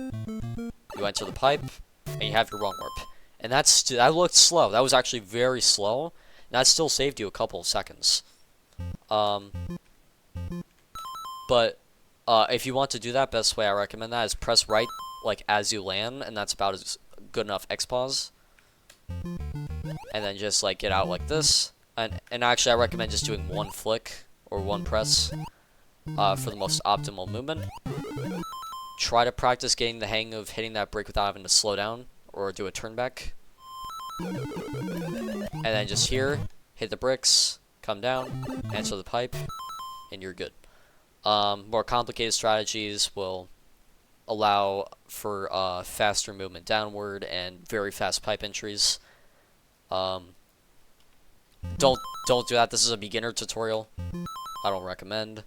You enter the pipe, and you have your wrong warp. And that looked slow. That was actually very slow. And that still saved you a couple of seconds. But if you want to do that, best way I recommend that is press right, like as you land, and that's about as good enough X pause. And then just like get out like this. And actually, I recommend just doing one flick or one press for the most optimal movement. Try to practice getting the hang of hitting that brick without having to slow down or do a turn back. And then just here, hit the bricks, come down, enter the pipe, and you're good. More complicated strategies will allow for faster movement downward and very fast pipe entries. Don't do that. This is a beginner tutorial. I don't recommend.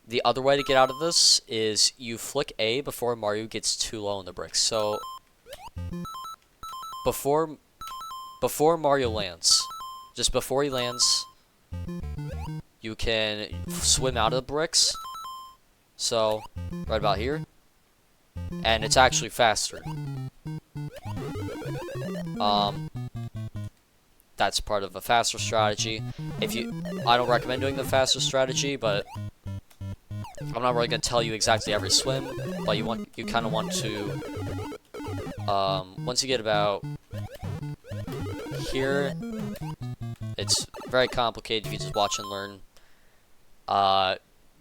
The other way to get out of this is you flick A before Mario gets too low in the bricks. So before Mario lands, just before he lands, you can swim out of the bricks. So right about here, and it's actually faster. That's part of a faster strategy. I don't recommend doing the faster strategy, but I'm not really gonna tell you exactly every swim. But you kind of want to, once you get about here, it's very complicated. If you just watch and learn,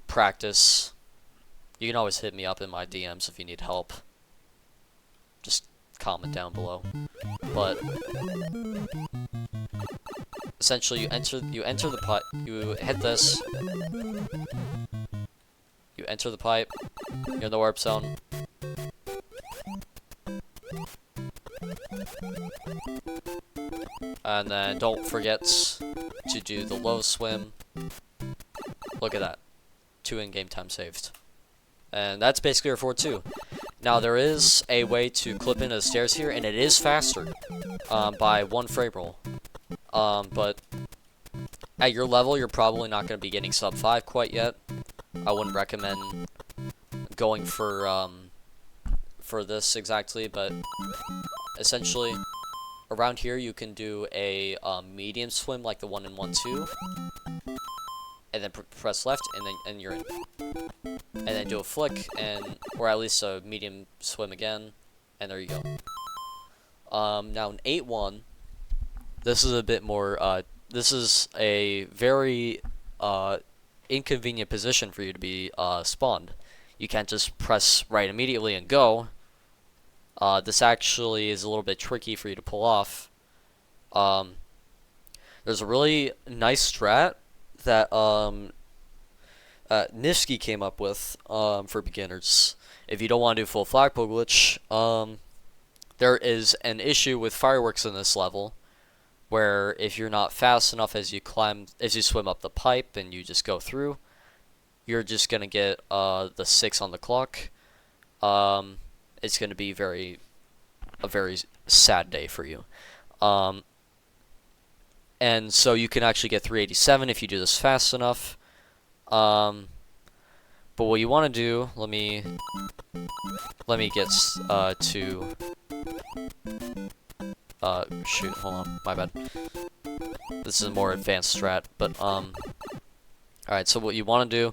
practice. You can always hit me up in my DMs if you need help. Just comment down below. But essentially, you enter the pipe. You hit this. You enter the pipe. You're in the warp zone. And then don't forget to do the low swim. Look at that. 2 in-game time saved. And that's basically your 4-2. Now there is a way to clip into the stairs here, and it is faster by 1 frame roll. But at your level, you're probably not going to be getting sub 5 quite yet. I wouldn't recommend going for this exactly, but essentially, around here you can do a medium swim like the 1 in 1-2, and then press left, and you're in. And then do a flick, or at least a medium swim again, and there you go. Now in 8-1, this is a bit more, this is a very inconvenient position for you to be spawned. You can't just press right immediately and go. This actually is a little bit tricky for you to pull off. There's a really nice strat that Nifsky came up with for beginners. If you don't want to do full flagpole glitch, there is an issue with fireworks in this level, where if you're not fast enough as you swim up the pipe and you just go through, you're just gonna get the 6 on the clock. It's gonna be a very sad day for you. And so you can actually get 387 if you do this fast enough. But what you want to do, let me get to shoot, hold on, my bad. This is a more advanced strat, but alright, so what you want to do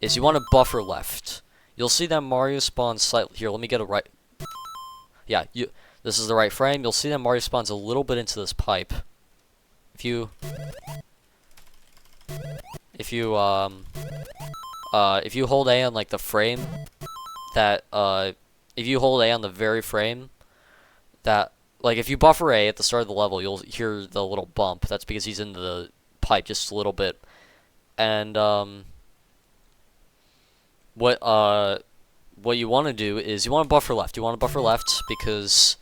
is you want to buffer left. You'll see that Mario spawns slightly here. Let me get a right. Yeah, this is the right frame. You'll see that Mario spawns a little bit into this pipe. If you hold A on like the frame that if you hold A on the very frame that, like, if you buffer A at the start of the level, you'll hear the little bump. That's because he's in the pipe just a little bit. And what you want to do is you want to buffer left. You want to buffer left because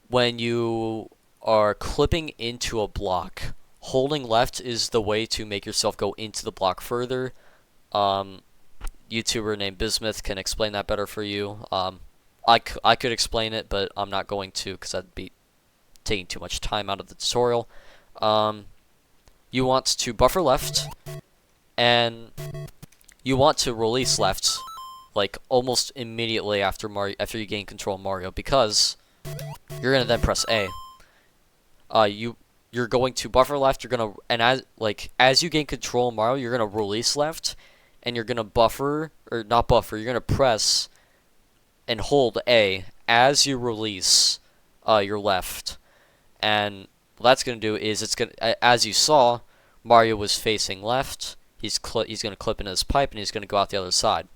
when you are clipping into a block, holding left is the way to make yourself go into the block further. YouTuber named Bismuth can explain that better for you. I could explain it, but I'm not going to because that'd be taking too much time out of the tutorial. You want to buffer left, and you want to release left, like almost immediately after you gain control of Mario, because you're gonna then press A. You're going to buffer left. As you gain control of Mario, you're gonna release left, and you're gonna buffer, or not buffer. You're gonna press and hold A as you release your left, and what that's gonna do is as you saw, Mario was facing left. He's gonna clip into his pipe, and he's gonna go out the other side.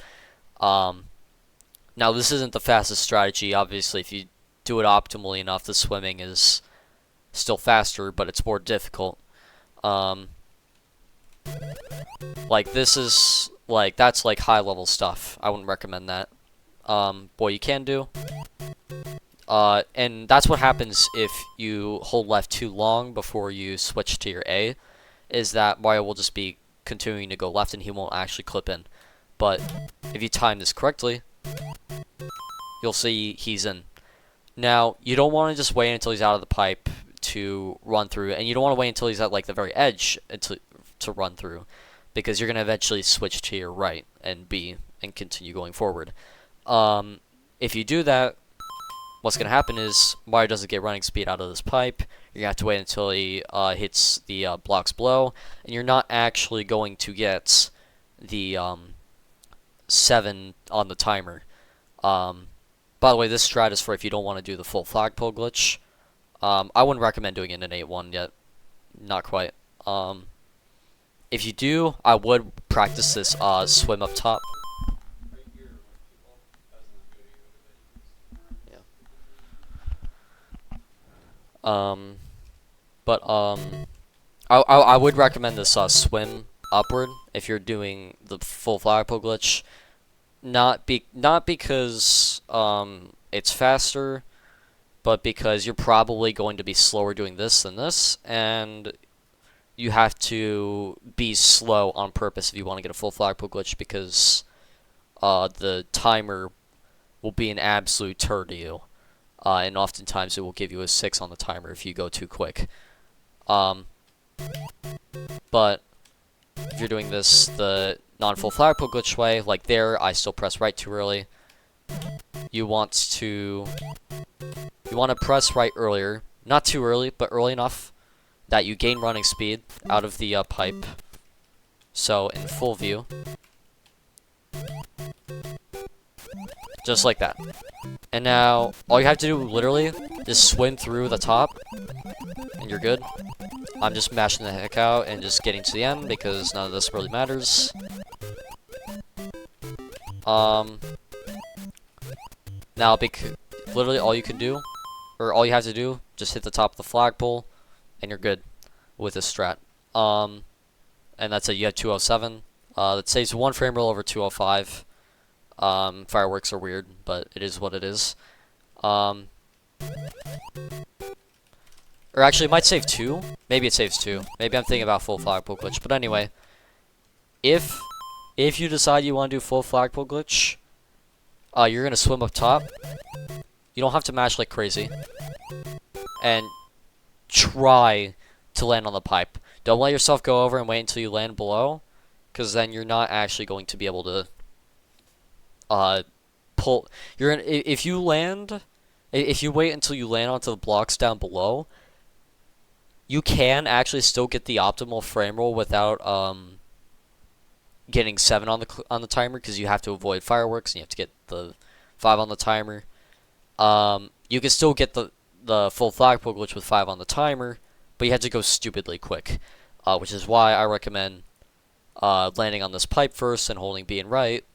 Now this isn't the fastest strategy. Obviously, if you do it optimally enough, the swimming is still faster, but it's more difficult. Like this is that's like high level stuff. I wouldn't recommend that. What you can do, and that's what happens if you hold left too long before you switch to your A, is that Mario will just be continuing to go left and he won't actually clip in. But if you time this correctly, you'll see he's in. Now, you don't want to just wait until he's out of the pipe to run through, and you don't want to wait until he's at like the very edge to run through, because you're going to eventually switch to your right and B and continue going forward. If you do that, what's going to happen is Mario doesn't get running speed out of this pipe. You're going to have to wait until he hits the blocks below, and you're not actually going to get the 7 on the timer. By the way, this strat is for if you don't want to do the full flagpole glitch. I wouldn't recommend doing it in 8-1 yet. Not quite. If you do, I would practice this swim up top. I would recommend this swim upward if you're doing the full flagpole glitch. Not because it's faster, but because you're probably going to be slower doing this than this, and you have to be slow on purpose if you want to get a full flagpole glitch, because the timer will be an absolute turd to you, and oftentimes it will give you a 6 on the timer if you go too quick. But if you're doing this the non-full flagpole glitch way, like there, I still press right too early. you want to press right earlier, not too early, but early enough that you gain running speed out of the pipe. So in full view, just like that. And now all you have to do literally is swim through the top, and you're good. I'm just mashing the heck out and just getting to the end because none of this really matters. Now, literally all you can do, or all you have to do, just hit the top of the flagpole, and you're good with this strat. And that's it. You have 207. That saves 1 frame roll over 205. Fireworks are weird, but it is what it is. Or actually, it might save 2. Maybe it saves 2. Maybe I'm thinking about full flagpole glitch. But anyway, if you decide you want to do full flagpole glitch, you're gonna swim up top. You don't have to mash like crazy, and try to land on the pipe. Don't let yourself go over and wait until you land below, because then you're not actually going to be able to pull. If you wait until you land onto the blocks down below, you can actually still get the optimal frame roll without getting 7 on the timer, because you have to avoid fireworks and you have to get the 5 on the timer. You can still get the full flagpole glitch with 5 on the timer, but you have to go stupidly quick, which is why I recommend landing on this pipe first and holding B and right,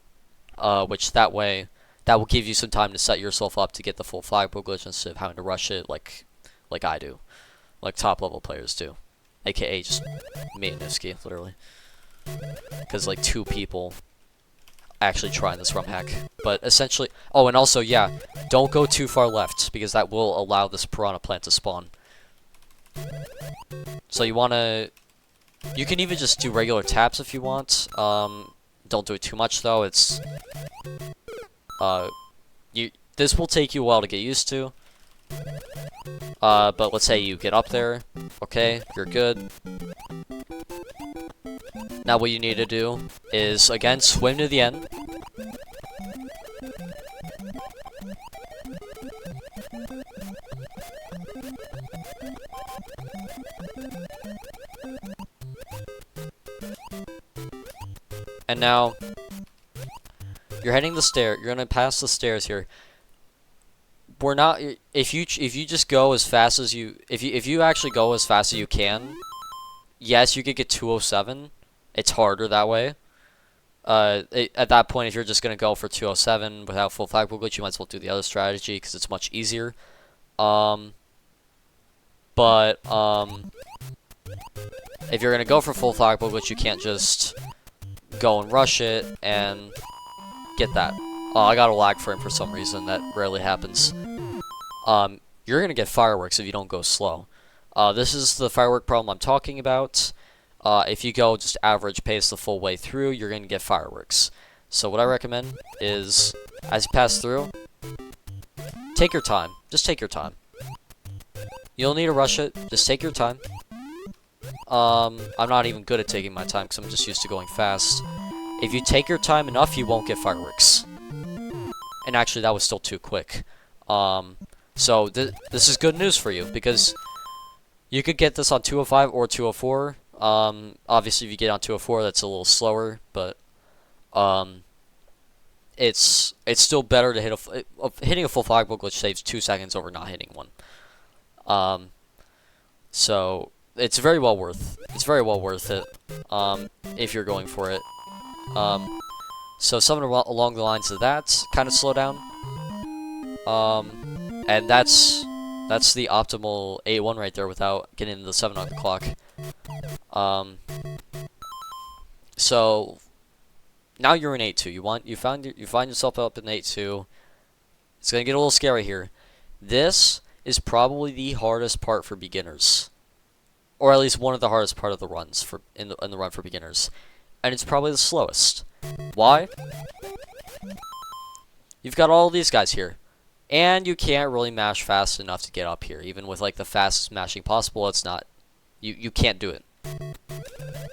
which that will give you some time to set yourself up to get the full flagpole glitch instead of having to rush it like I do, like top level players do, aka just me and Nifsky, literally. Because like 2 people actually trying this rum hack. But essentially, oh, and also, yeah, don't go too far left, because that will allow this piranha plant to spawn. So you can even just do regular taps if you want. Don't do it too much though. It's this will take you a while to get used to. But let's say you get up there, okay, you're good. Now what you need to do is, again, swim to the end. And now, you're heading the stair. You're gonna pass the stairs here. We're not. If you just go as fast as you, if you actually go as fast as you can, yes, you could get 207. It's harder that way. At that point, if you're just gonna go for 207 without full flagpole glitch, you might as well do the other strategy because it's much easier. But if you're gonna go for full flagpole glitch, you can't just go and rush it and get that. Oh, I got a lag frame for some reason. That rarely happens. You're gonna get fireworks if you don't go slow. This is the firework problem I'm talking about. If you go just average pace the full way through, you're gonna get fireworks. So what I recommend is, as you pass through, take your time. Just take your time. You don't need to rush it. Just take your time. I'm not even good at taking my time because I'm just used to going fast. If you take your time enough, you won't get fireworks. And actually, that was still too quick. So this is good news for you, because you could get this on 205 or 204. Obviously, if you get on 204, that's a little slower, but it's still better to hit hitting a full flagpole glitch saves 2 seconds over not hitting one. So it's very well worth it if you're going for it. So something along the lines of that, kind of slow down. And that's the optimal 8-1 right there without getting into the 7 on the clock. So now you're in 8-2. You find yourself up in 8-2. It's gonna get a little scary here. This is probably the hardest part for beginners, or at least one of the hardest part of the runs in the run for beginners, and it's probably the slowest. Why? You've got all these guys here, and you can't really mash fast enough to get up here. Even with like the fastest mashing possible, it's not. You can't do it.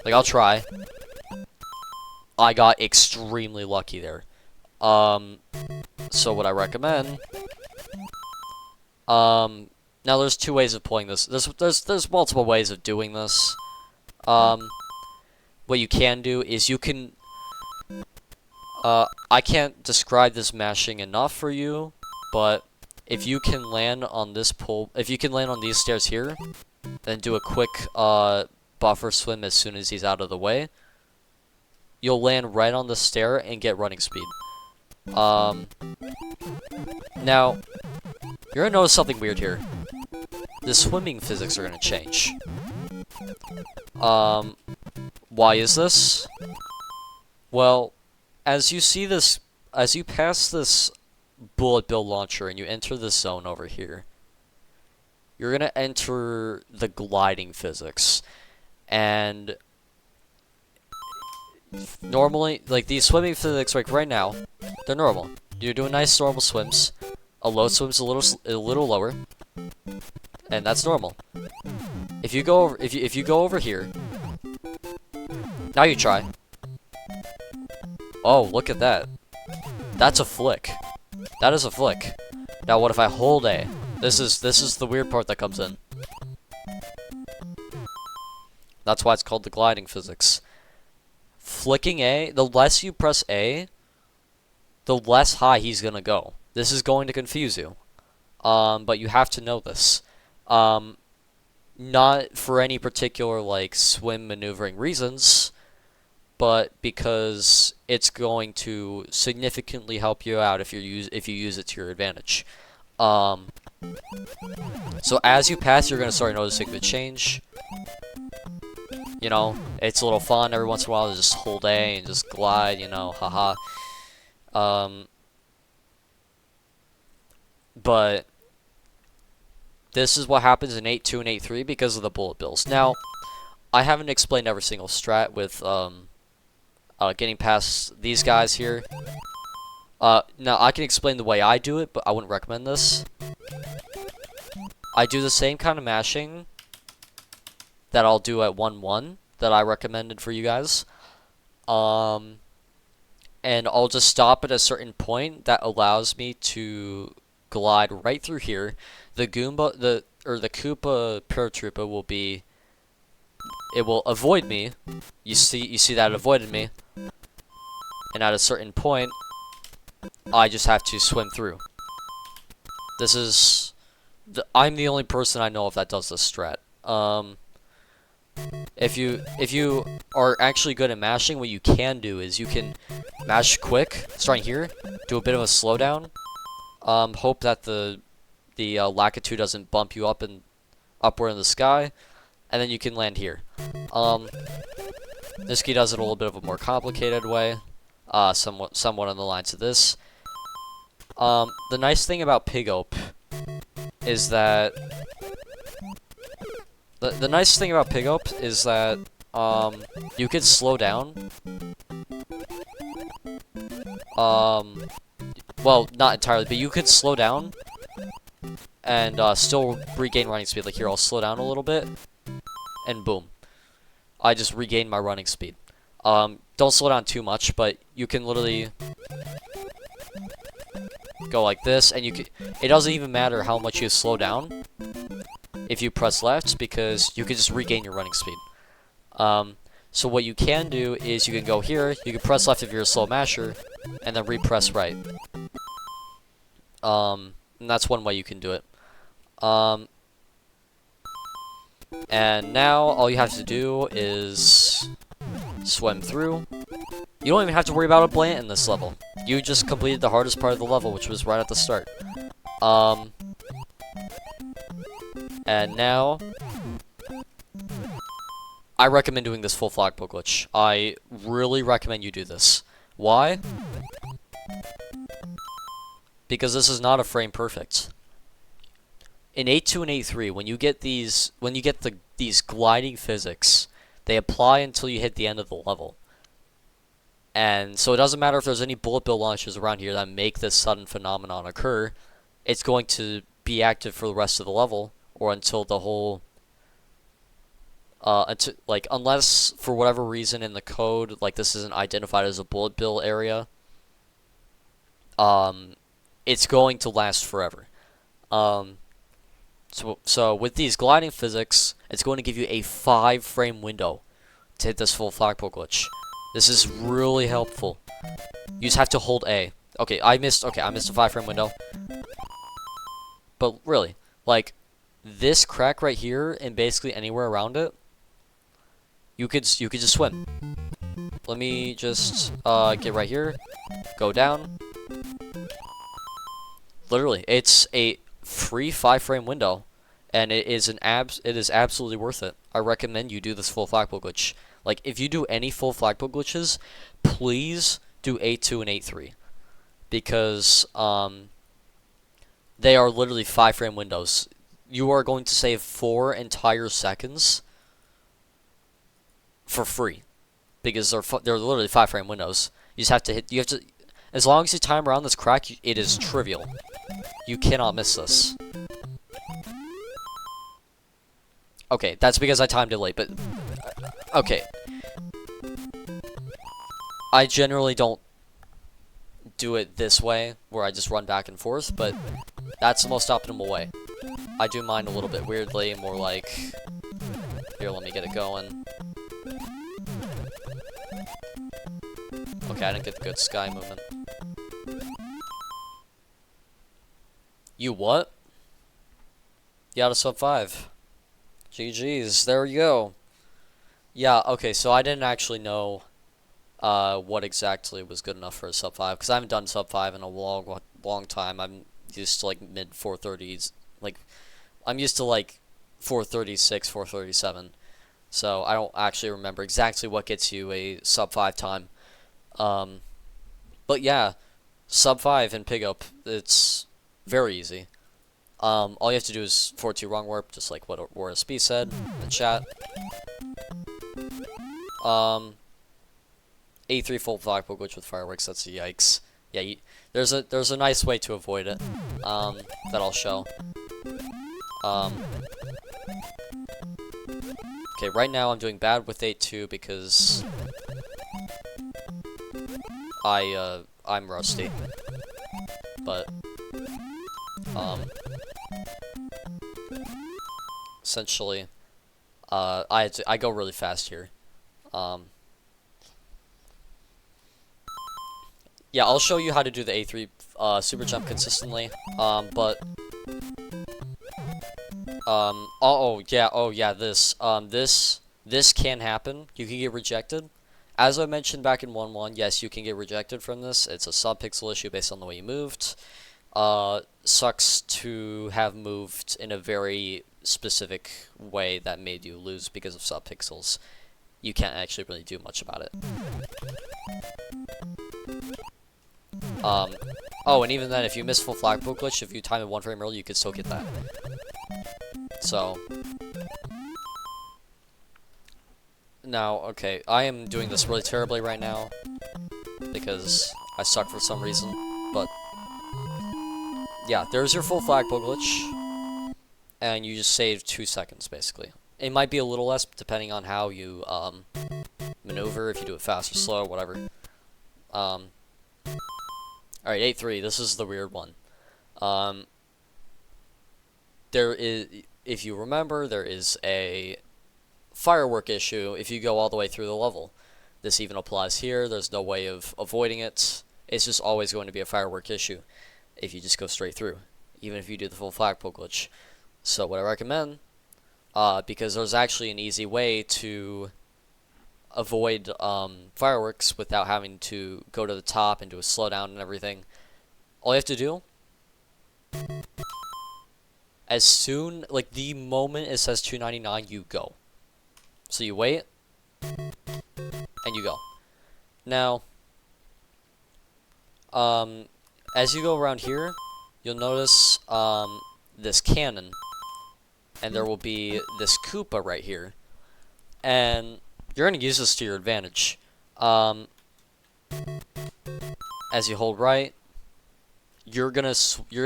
Like, I'll try. I got extremely lucky there. So what I recommend, now there's two ways of pulling this. There's multiple ways of doing this. What you can do is you can, I can't describe this mashing enough for you, but if you can land on this pull, if you can land on these stairs here, then do a quick, buffer swim as soon as he's out of the way, you'll land right on the stair and get running speed. Now, you're gonna notice something weird here. The swimming physics are gonna change. Why is this? Well, as you see this, as you pass this bullet bill launcher and you enter this zone over here, you're gonna enter the gliding physics. And normally, like these swimming physics, like right now, they're normal. You're doing nice normal swims. A low swim's a little lower, and that's normal. If you go over, if you go over here, now you try. Oh, look at that. That's a flick. That is a flick. Now, what if I hold A? This is the weird part that comes in. That's why it's called the gliding physics. Flicking A, the less you press A, the less high he's gonna go. This is going to confuse you. But you have to know this. Not for any particular, like, swim maneuvering reasons, but because it's going to significantly help you out if you use it to your advantage. So as you pass, you're gonna start noticing the change. You know, it's a little fun every once in a while to just hold A and just glide, you know, haha. But this is what happens in 8.2 and 8.3 because of the bullet bills. Now, I haven't explained every single strat with getting past these guys here. Now, I can explain the way I do it, but I wouldn't recommend this. I do the same kind of mashing that I'll do at 1-1 that I recommended for you guys. And I'll just stop at a certain point that allows me to glide right through here. The Goomba, the Koopa Paratroopa will be, it will avoid me. You see that it avoided me. And at a certain point, I just have to swim through. This is, I'm the only person I know of that does this strat. If you are actually good at mashing, what you can do is you can mash quick, starting here, do a bit of a slowdown. Hope that the latitude doesn't bump you up and upward in the sky, and then you can land here. This key does it a little bit of a more complicated way, somewhat on the lines of this. The nice thing about PIGOAP is that the nice thing about PIGOAP is that you could slow down. Well, not entirely, but you could slow down and still regain running speed. Like here, I'll slow down a little bit, and boom, I just regained my running speed. Don't slow down too much, but you can literally go like this, and you can. It doesn't even matter how much you slow down if you press left, because you can just regain your running speed. So what you can do is you can go here, you can press left if you're a slow masher, and then repress right. And that's one way you can do it. And now all you have to do is swim through. You don't even have to worry about a blant in this level. You just completed the hardest part of the level, which was right at the start. And now, I recommend doing this full flagpole glitch. I really recommend you do this. Why? Because this is not a frame perfect. In 8.2 and 8.3, when you get these gliding physics, they apply until you hit the end of the level. And so it doesn't matter if there's any bullet bill launches around here that make this sudden phenomenon occur. It's going to be active for the rest of the level, or until the whole like, unless for whatever reason in the code, like, this isn't identified as a bullet bill area, it's going to last forever. So with these gliding physics, it's going to give you a 5-frame window to hit this full flagpole glitch. This is really helpful. You just have to hold A. Okay, I missed a 5-frame window. But really, like, this crack right here and basically anywhere around it, you could just swim. Let me just get right here, go down. Literally, it's a free 5-frame window, and it is absolutely worth it. I recommend you do this full flagpole glitch. Like, if you do any full flagpole glitches, please do 8.2 and 8.3, because they are literally 5-frame windows. You are going to save 4 entire seconds for free, because they're literally 5-frame windows. You just have to hit. You have to, as long as you time around this crack, it is trivial. You cannot miss this. Okay, that's because I timed it late, but okay. I generally don't do it this way, where I just run back and forth, but that's the most optimal way. I do mine a little bit weirdly, more like, here, let me get it going. Okay, I didn't get the good sky movement. You what? You out of sub 5. GG's, there you go. Yeah, okay, so I didn't actually know what exactly was good enough for a sub 5, because I haven't done sub 5 in a long time. I'm used to like mid 430s, like I'm used to like 436, 437. So I don't actually remember exactly what gets you a sub 5 time. But yeah, sub 5 in PIGOAP, it's very easy. All you have to do is 4-2 wrong warp, just like what OraSP said in the chat. A3 full flagpole glitch with fireworks, that's a yikes. Yeah, there's a nice way to avoid it, that I'll show. Okay, right now I'm doing bad with 8-2 because I'm rusty. But essentially, I go really fast here. Yeah, I'll show you how to do the A3 super jump consistently. This can happen. You can get rejected. As I mentioned back in 1.1, yes, you can get rejected from this. It's a sub-pixel issue based on the way you moved. Sucks to have moved in a very specific way that made you lose because of sub-pixels. You can't actually really do much about it. Oh, and even then, if you miss full flagpole glitch, if you time it 1 frame early, you could still get that. So now, okay, I am doing this really terribly right now because I suck for some reason, but yeah, there's your full flagpole glitch, and you just saved 2 seconds, basically. It might be a little less, depending on how you, maneuver, if you do it fast or slow, whatever. Alright, 8-3, this is the weird one. There is, if you remember, there is a firework issue if you go all the way through the level. This even applies here. There's no way of avoiding it. It's just always going to be a firework issue if you just go straight through, even if you do the full flagpole glitch. So what I recommend, because there's actually an easy way to avoid fireworks without having to go to the top and do a slowdown and everything. All you have to do, as soon, like the moment it says 299, you go. So you wait, and you go. Now, as you go around here, you'll notice this cannon, and there will be this Koopa right here, and you're going to use this to your advantage. As you hold right, you're gonna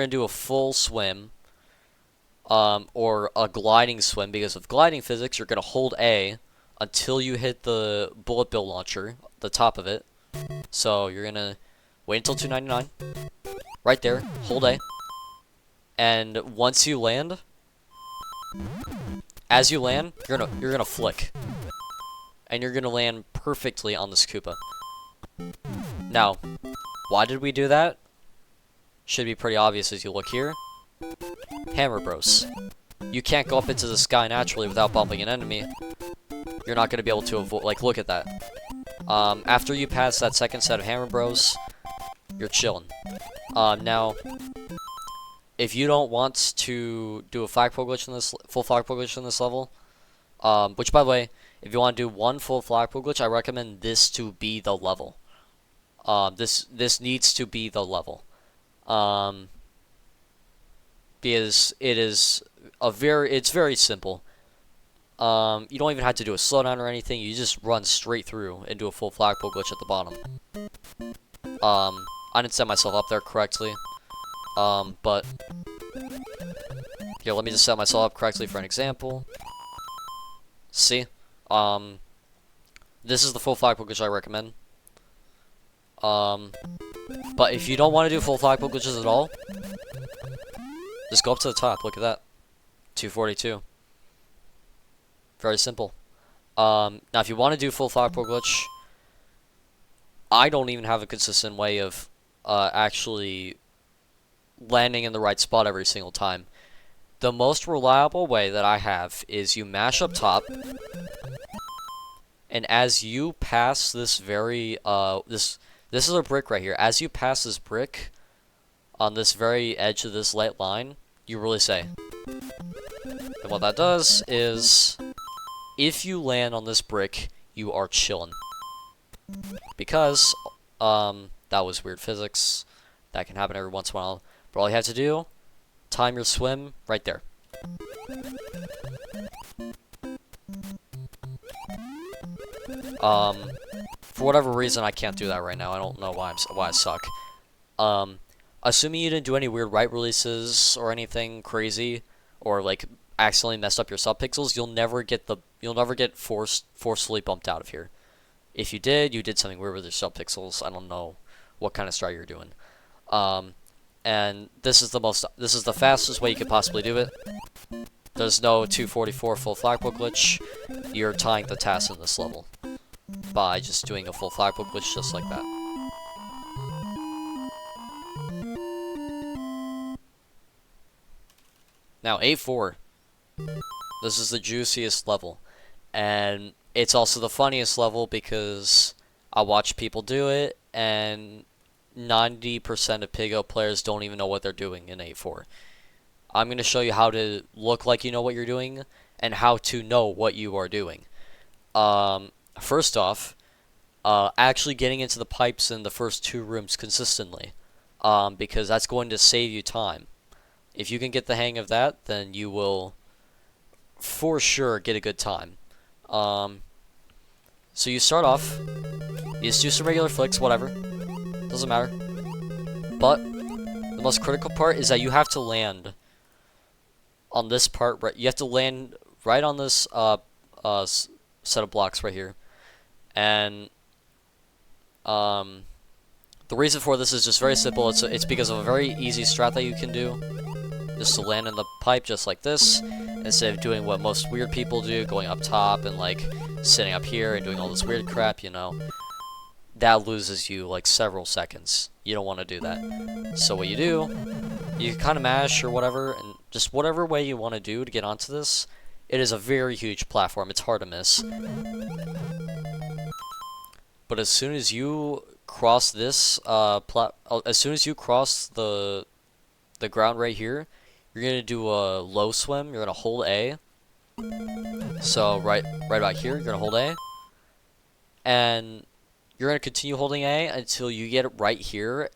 do a full swim, or a gliding swim, because with gliding physics, you're gonna hold A until you hit the bullet bill launcher, the top of it. So you're gonna wait until 299, right there, hold A. And once you land, as you land, you're gonna flick. And you're gonna land perfectly on this Koopa. Now, why did we do that? Should be pretty obvious as you look here. Hammer Bros. You can't go up into the sky naturally without bumping an enemy. You're not gonna be able to avoid, like, look at that. After you pass that second set of Hammer Bros, you're chilling. Now, if you don't want to do a flagpole glitch in this, full flagpole glitch in this level, which by the way, if you want to do one full flagpole glitch, I recommend this to be the level. This needs to be the level. Because it is it's very simple. You don't even have to do a slowdown or anything. You just run straight through and do a full flagpole glitch at the bottom. I didn't set myself up there correctly. But here, let me just set myself up correctly for an example. See? This is the full flagpole glitch I recommend. But if you don't want to do full flagpole glitches at all, just go up to the top. Look at that. 242. Very simple. Now, if you want to do full flagpole glitch, I don't even have a consistent way of actually landing in the right spot every single time. The most reliable way that I have is you mash up top, and as you pass this very this is a brick right here. As you pass this brick on this very edge of this light line, you really say. And what that does is, if you land on this brick, you are chillin'. Because, that was weird physics. That can happen every once in a while. But all you have to do, time your swim right there. For whatever reason, I can't do that right now. I don't know why I suck. Assuming you didn't do any weird right releases or anything crazy, or like accidentally messed up your subpixels, you'll never get forcefully bumped out of here. If you did something weird with your subpixels. I don't know what kind of strat you're doing. And this is the fastest way you could possibly do it. There's no 244 full flagpole glitch. You're tying the task in this level by just doing a full flagpole glitch just like that. Now, 8-4. This is the juiciest level. And it's also the funniest level because I watch people do it, and 90% of PIGOAP players don't even know what they're doing in 8-4. I'm going to show you how to look like you know what you're doing, and how to know what you are doing. First off, actually getting into the pipes in the first 2 rooms consistently, because that's going to save you time. If you can get the hang of that, then you will for sure get a good time. So you start off, you just do some regular flicks, whatever, doesn't matter. But the most critical part is that you have to land on this part, right? You have to land right on this set of blocks right here. And the reason for this is just very simple. It's because of a very easy strat that you can do. Just to land in the pipe just like this, instead of doing what most weird people do, going up top and like sitting up here and doing all this weird crap, you know. That loses you like several seconds. You don't want to do that. So what you do, you kind of mash or whatever, and just whatever way you want to do to get onto this. It is a very huge platform. It's hard to miss. But as soon as you cross this as soon as you cross the ground right here, you're gonna do a low swim. You're gonna hold A. So right about here, you're gonna hold A, and you're gonna continue holding A until you get it right here.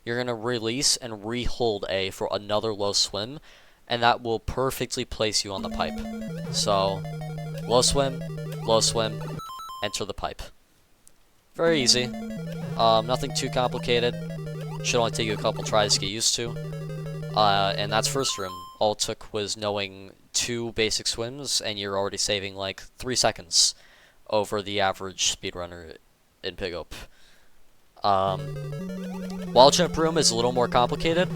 You're gonna release and re-hold A for another low swim, and that will perfectly place you on the pipe. So low swim, enter the pipe. Very easy. Nothing too complicated. Should only take you a couple tries to get used to. And that's first room. All it took was knowing 2 basic swims, and you're already saving like 3 seconds over the average speedrunner in PIGOAP. Wall jump room is a little more complicated,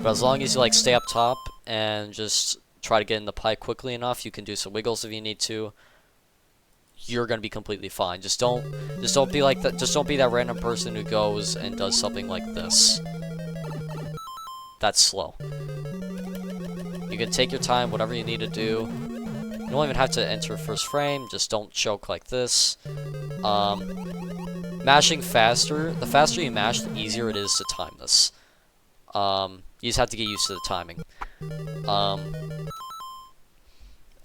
but as long as you like stay up top and just try to get in the pipe quickly enough, you can do some wiggles if you need to. You're gonna be completely fine. Just don't be like that. Just don't be that random person who goes and does something like this. That's slow. You can take your time, whatever you need to do. You don't even have to enter first frame. Just don't choke like this. Mashing faster. The faster you mash, the easier it is to time this. You just have to get used to the timing.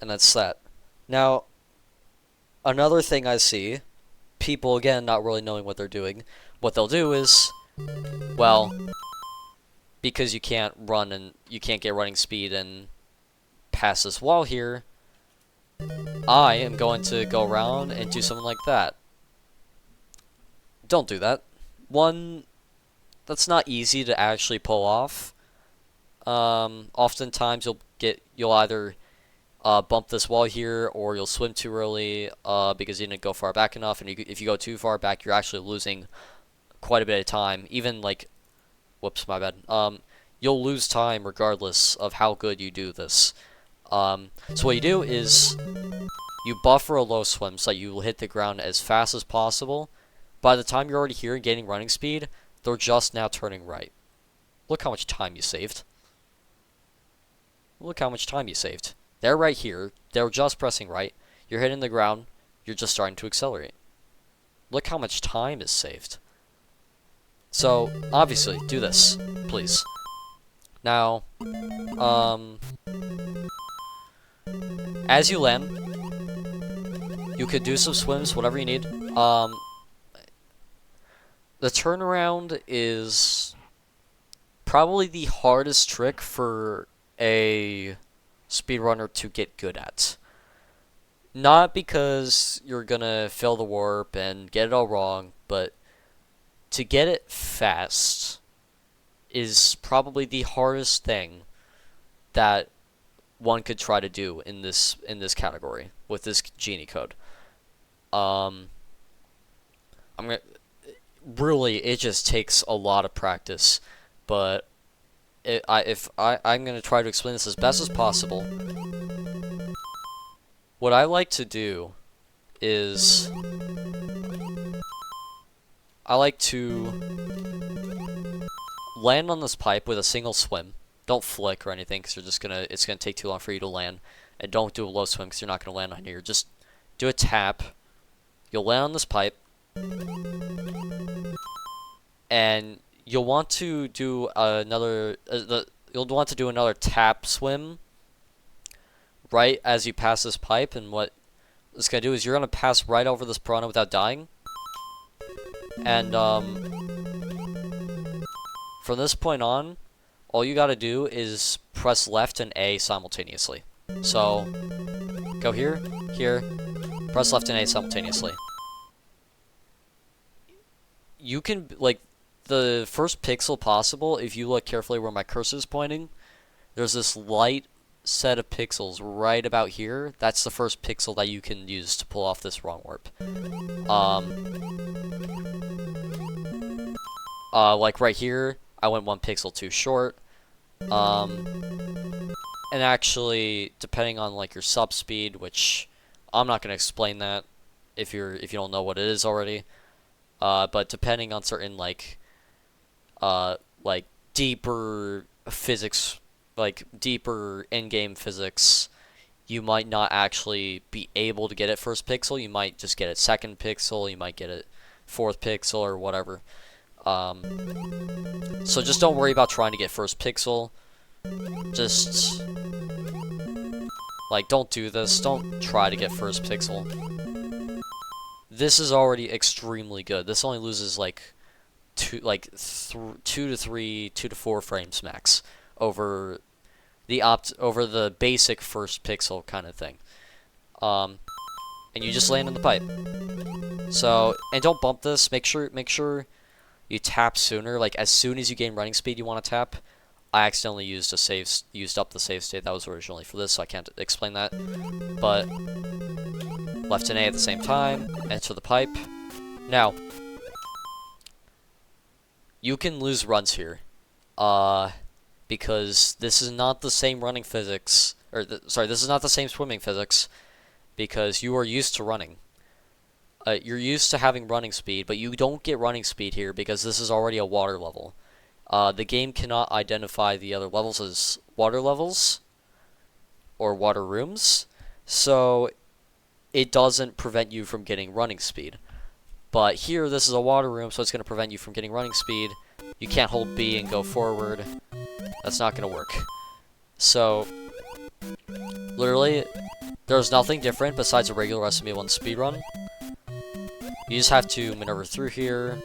And that's that. Now, another thing I see, people again not really knowing what they're doing, what they'll do is, well, because you can't run and you can't get running speed and pass this wall here, I am going to go around and do something like that. Don't do that. One, that's not easy to actually pull off. Oftentimes you'll either bump this wall here, or you'll swim too early because you didn't go far back enough, and if you go too far back, you're actually losing quite a bit of time. Even like, whoops, my bad. You'll lose time regardless of how good you do this. So what you do is you buffer a low swim so that you will hit the ground as fast as possible. By the time you're already here and gaining running speed, they're just now turning right. Look how much time you saved. Look how much time you saved. They're right here. They're just pressing right. You're hitting the ground. You're just starting to accelerate. Look how much time is saved. So, obviously, do this, please. Now, as you land, you could do some swims, whatever you need. The turnaround is probably the hardest trick for a speedrunner to get good at. Not because you're gonna fail the warp and get it all wrong, but to get it fast is probably the hardest thing that one could try to do in this category with this genie code. Really, it just takes a lot of practice, but I'm gonna try to explain this as best as possible. What I like to do is I like to land on this pipe with a single swim. Don't flick or anything, because it's gonna take too long for you to land. And don't do a low swim, because you're not gonna land on here. Just do a tap. You'll land on this pipe, and you'll want to do another tap swim right as you pass this pipe. And what it's gonna do is you're gonna pass right over this piranha without dying. And from this point on, all you gotta do is press left and A simultaneously. So go here, here, press left and A simultaneously. You can, like, the first pixel possible, if you look carefully where my cursor is pointing, there's this light set of pixels right about here. That's the first pixel that you can use to pull off this wrong warp. Like right here, I went 1 pixel too short. And actually, depending on like your sub speed, which I'm not gonna explain that if you don't know what it is already. But depending on certain like deeper physics, like deeper in-game physics, you might not actually be able to get it first pixel. You might just get it second pixel. You might get it fourth pixel or whatever. So just don't worry about trying to get first pixel. Just like don't do this. Don't try to get first pixel. This is already extremely good. This only loses like 2 to 4 frames max over the basic first pixel kind of thing. And you just land in the pipe. So, and don't bump this. Make sure you tap sooner. Like as soon as you gain running speed, you want to tap. I accidentally used up the save state that was originally for this, so I can't explain that. But left and A at the same time, enter the pipe. Now, you can lose runs here. Because this is not the same running physics, or sorry, this is not the same swimming physics, because you are used to running. You're used to having running speed, but you don't get running speed here because this is already a water level. The game cannot identify the other levels as water levels or water rooms, so it doesn't prevent you from getting running speed. But here, this is a water room, so it's going to prevent you from getting running speed. You can't hold B and go forward. That's not going to work. So, literally, there's nothing different besides a regular SME1 speedrun. You just have to maneuver through here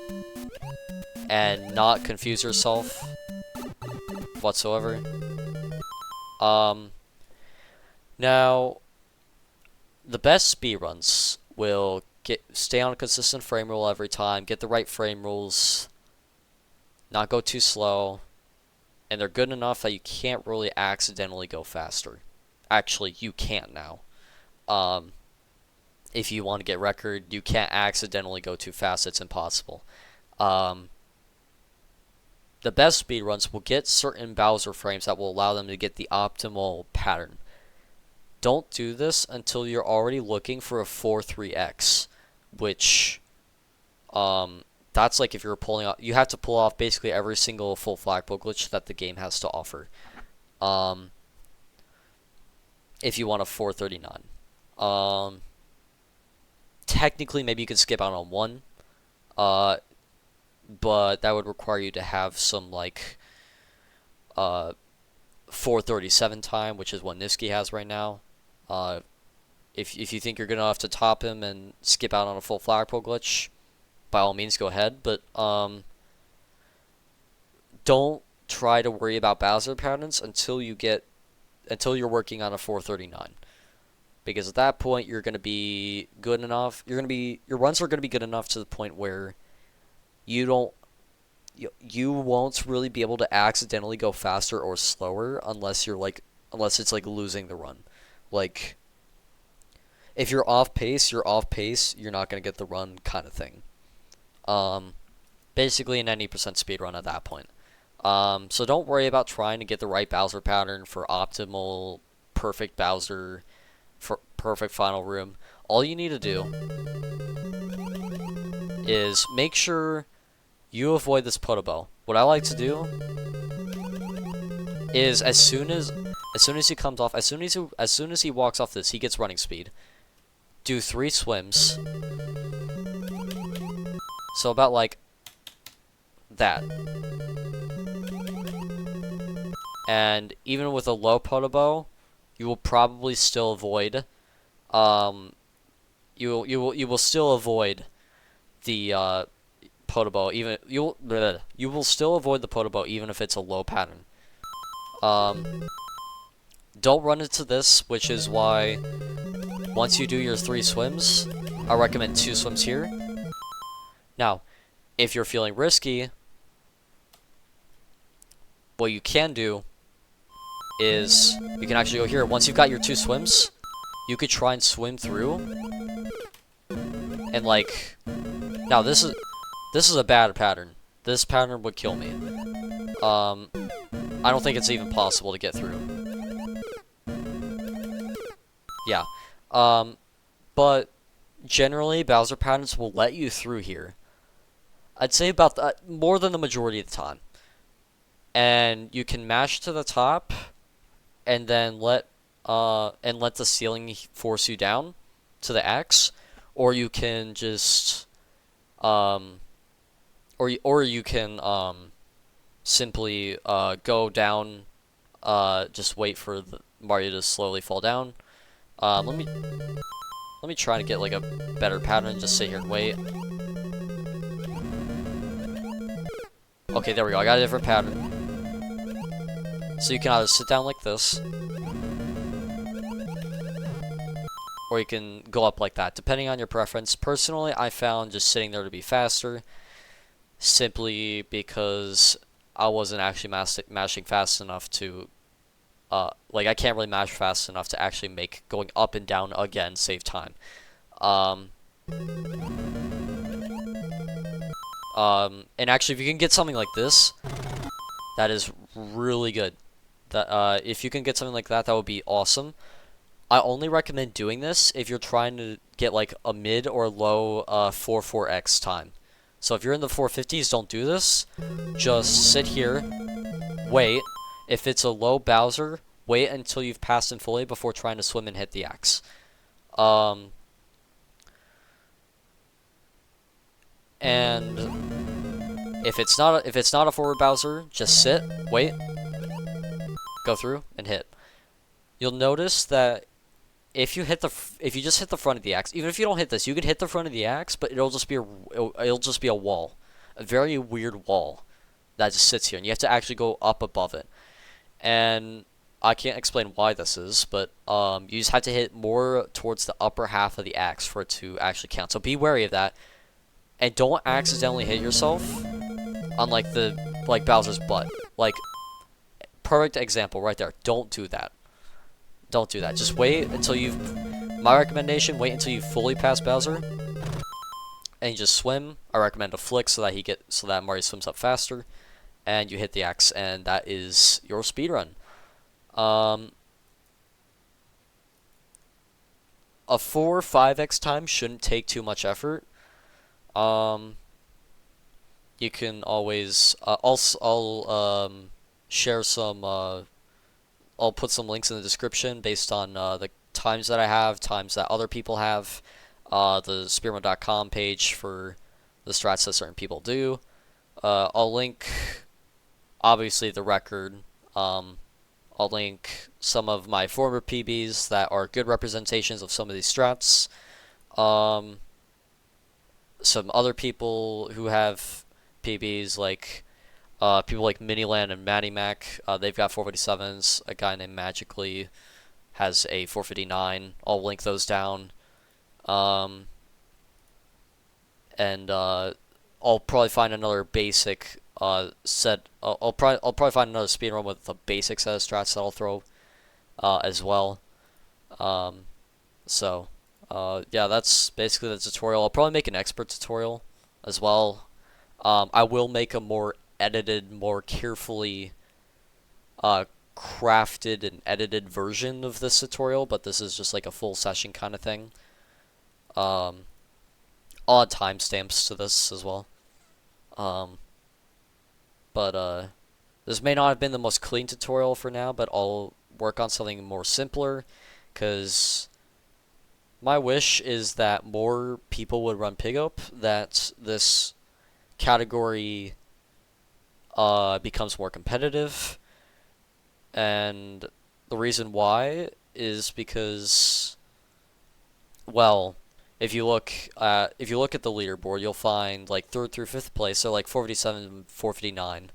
and not confuse yourself whatsoever. Now, the best speedruns will stay on a consistent frame rule every time, get the right frame rules, not go too slow, and they're good enough that you can't really accidentally go faster. Actually, you can't now. If you want to get record, you can't accidentally go too fast. It's impossible. The best speedruns will get certain Bowser frames that will allow them to get the optimal pattern. Don't do this until you're already looking for a 4-3x, which, that's like if you're pulling off, you have to pull off basically every single full flagpole glitch that the game has to offer. If you want a 439. Technically, maybe you could skip out on one, but that would require you to have some, like, 437 time, which is what Niski has right now. If you think you're good enough to top him and skip out on a full flagpole glitch, by all means, go ahead. But don't try to worry about Bowser patterns until you're working on a 439, because at that point you're gonna be good enough. Your runs are gonna be good enough to the point where you won't really be able to accidentally go faster or slower unless it's like losing the run. Like, if you're off pace, you're off pace. You're not gonna get the run, kind of thing. Basically an 90% speed run at that point. So don't worry about trying to get the right Bowser pattern for optimal, perfect Bowser, for perfect final room. All you need to do is make sure you avoid this Podobo. What I like to do is as soon as he comes off, as soon as he walks off this, he gets running speed. Do 3 swims. So about like that. And even with a low Podobo, you will probably still avoid you will still avoid the Podobo, even you will still avoid the Podobo even if it's a low pattern. Don't run into this, which is why once you do your 3 swims, I recommend 2 swims here. Now, if you're feeling risky, what you can do is you can actually go here. Once you've got your 2 swims, you could try and swim through. And like, now this is a bad pattern. This pattern would kill me. I don't think it's even possible to get through. Yeah. But generally, Bowser patterns will let you through here. I'd say about more than the majority of the time. And you can mash to the top, and then let the ceiling force you down to the X, or you can just or you can simply go down, just wait for Mario to slowly fall down. Let me try to get like a better pattern. Just sit here and wait. Okay, there we go. I got a different pattern. So you can either sit down like this, or you can go up like that, depending on your preference. Personally, I found just sitting there to be faster, simply because I wasn't actually mashing fast enough to, like, I can't really mash fast enough to actually make going up and down again save time. And actually, if you can get something like this, that is really good. That if you can get something like that, that would be awesome. I only recommend doing this if you're trying to get like a mid or low 4x time. So if you're in the 450s, don't do this. Just sit here, wait. If it's a low Bowser, wait until you've passed in fully before trying to swim and hit the axe. And if it's not a forward Bowser, just sit, wait, go through and hit. You'll notice that if you just hit the front of the axe, even if you don't hit this, you can hit the front of the axe, but it'll just be a wall, a very weird wall that just sits here, and you have to actually go up above it. And I can't explain why this is, but you just have to hit more towards the upper half of the axe for it to actually count. So be wary of that, and don't accidentally hit yourself on like Bowser's butt. Like, perfect example right there. Don't do that. Don't do that. Just wait until you've... My recommendation, wait until you fully pass Bowser. And you just swim. I recommend a flick so that Mario swims up faster. And you hit the axe, and that is your speedrun. A 4-5x time shouldn't take too much effort. You can always... I'll share some... I'll put some links in the description based on the times that I have, times that other people have, the Speedrun.com page for the strats that certain people do. I'll link, obviously, the record. I'll link some of my former PBs that are good representations of some of these strats. Some other people who have PBs, like people like Miniland and Matty Mac, they've got 457s. A guy named Magically has a 459. I'll link those down. And I'll probably find another basic set. I'll probably find another speedrun with a basic set of strats that I'll throw as well. Yeah, that's basically the tutorial. I'll probably make an expert tutorial as well. I will make a more edited, more carefully crafted and edited version of this tutorial, but this is just like a full session kind of thing. I'll add timestamps to this as well. This may not have been the most clean tutorial for now, but I'll work on something more simpler, because my wish is that more people would run PIGOAP, that this category becomes more competitive, and the reason why is because, well, if you look at the leaderboard, you'll find like 3rd through 5th place, so like 457, 459.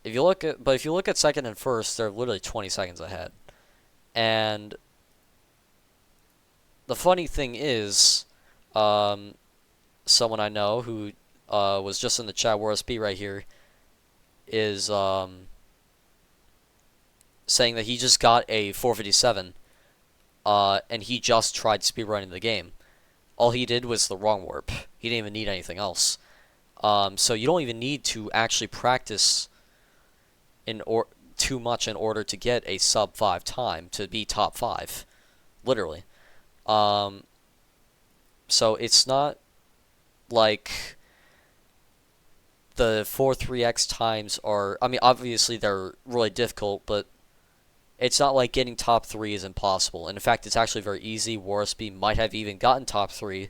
If you look at 2nd and 1st, they're literally 20 seconds ahead. And the funny thing is, someone I know who was just in the chat, WarSB right here, is saying that he just got a 457, and he just tried speedrunning the game. All he did was the wrong warp. He didn't even need anything else. So you don't even need to actually practice too much in order to get a sub 5 time to be top 5, literally. So it's not like the 4-3x times are, I mean, obviously they're really difficult, but it's not like getting top 3 is impossible. And in fact, it's actually very easy. WarSB might have even gotten top 3.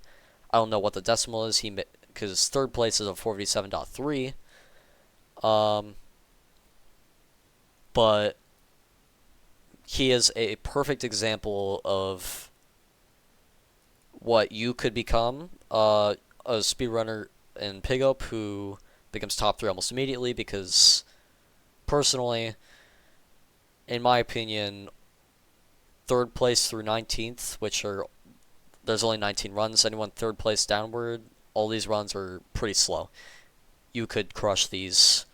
I don't know what the decimal is, because 3rd place is a 457.3. But he is a perfect example of what you could become, a speedrunner in PIGOAP who becomes top 3 almost immediately, because personally, in my opinion, 3rd place through 19th, there's only 19 runs, anyone 3rd place downward, all these runs are pretty slow. You could crush these.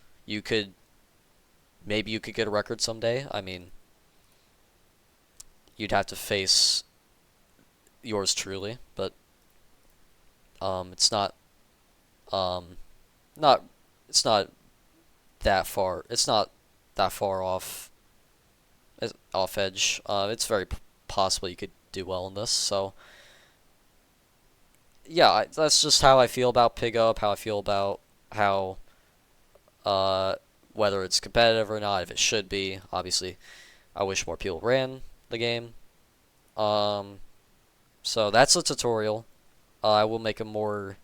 Maybe you could get a record someday. I mean, you'd have to face yours truly, but it's not Um, not it's not that far. It's not that far off edge. It's very possible you could do well in this. So yeah, that's just how I feel about PIGOAP. How I feel about how uh whether it's competitive or not. If it should be, obviously, I wish more people ran the game. Um, so that's a tutorial. I will make a more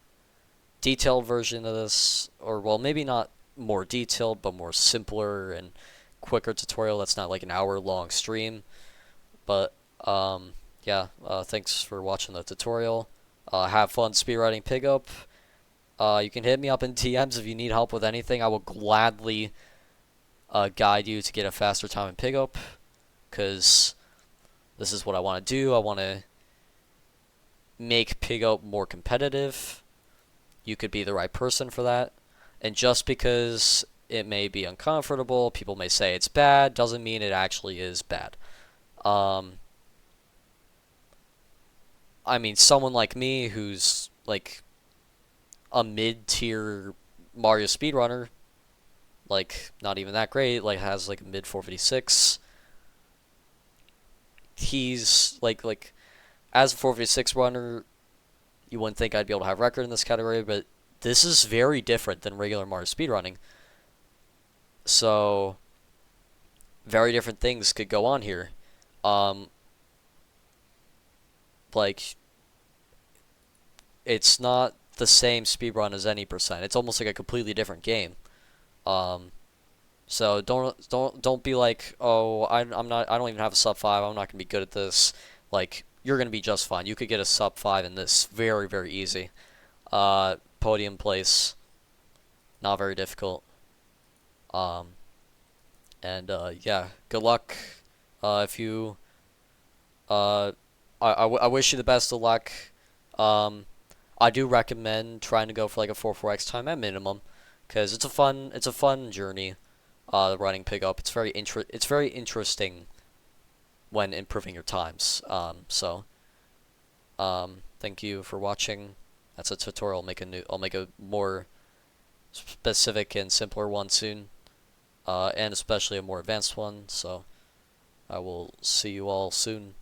detailed version of this, or well, maybe not more detailed, but more simpler and quicker tutorial. That's not like an hour-long stream. But yeah. Thanks for watching the tutorial. Have fun speedrunning PIGOAP. You can hit me up in DMs if you need help with anything. I will gladly guide you to get a faster time in PIGOAP, because this is what I want to do. I want to make PIGOAP more competitive. You could be the right person for that. And just because it may be uncomfortable, people may say it's bad, doesn't mean it actually is bad. I mean, someone like me who's like a mid-tier Mario speedrunner, like not even that great, like has like a mid 456. He's like as a 456 runner, you wouldn't think I'd be able to have record in this category, but this is very different than regular Mario speedrunning. So very different things could go on here. Um, like it's not the same speedrun as any percent. It's almost like a completely different game. Um, so don't be like, oh, I'm not, I don't even have a sub 5. I'm not gonna be good at this. Like, you're gonna be just fine. You could get a sub 5 in this very easy. Podium place, not very difficult. Um, and yeah, good luck. If you I wish you the best of luck. Um, I do recommend trying to go for like a 4-4x time at minimum, because it's a fun journey. Running PIGOAP, it's very interesting when improving your times. Thank you for watching. That's a tutorial. I'll make a more specific and simpler one soon, and especially a more advanced one. So I will see you all soon.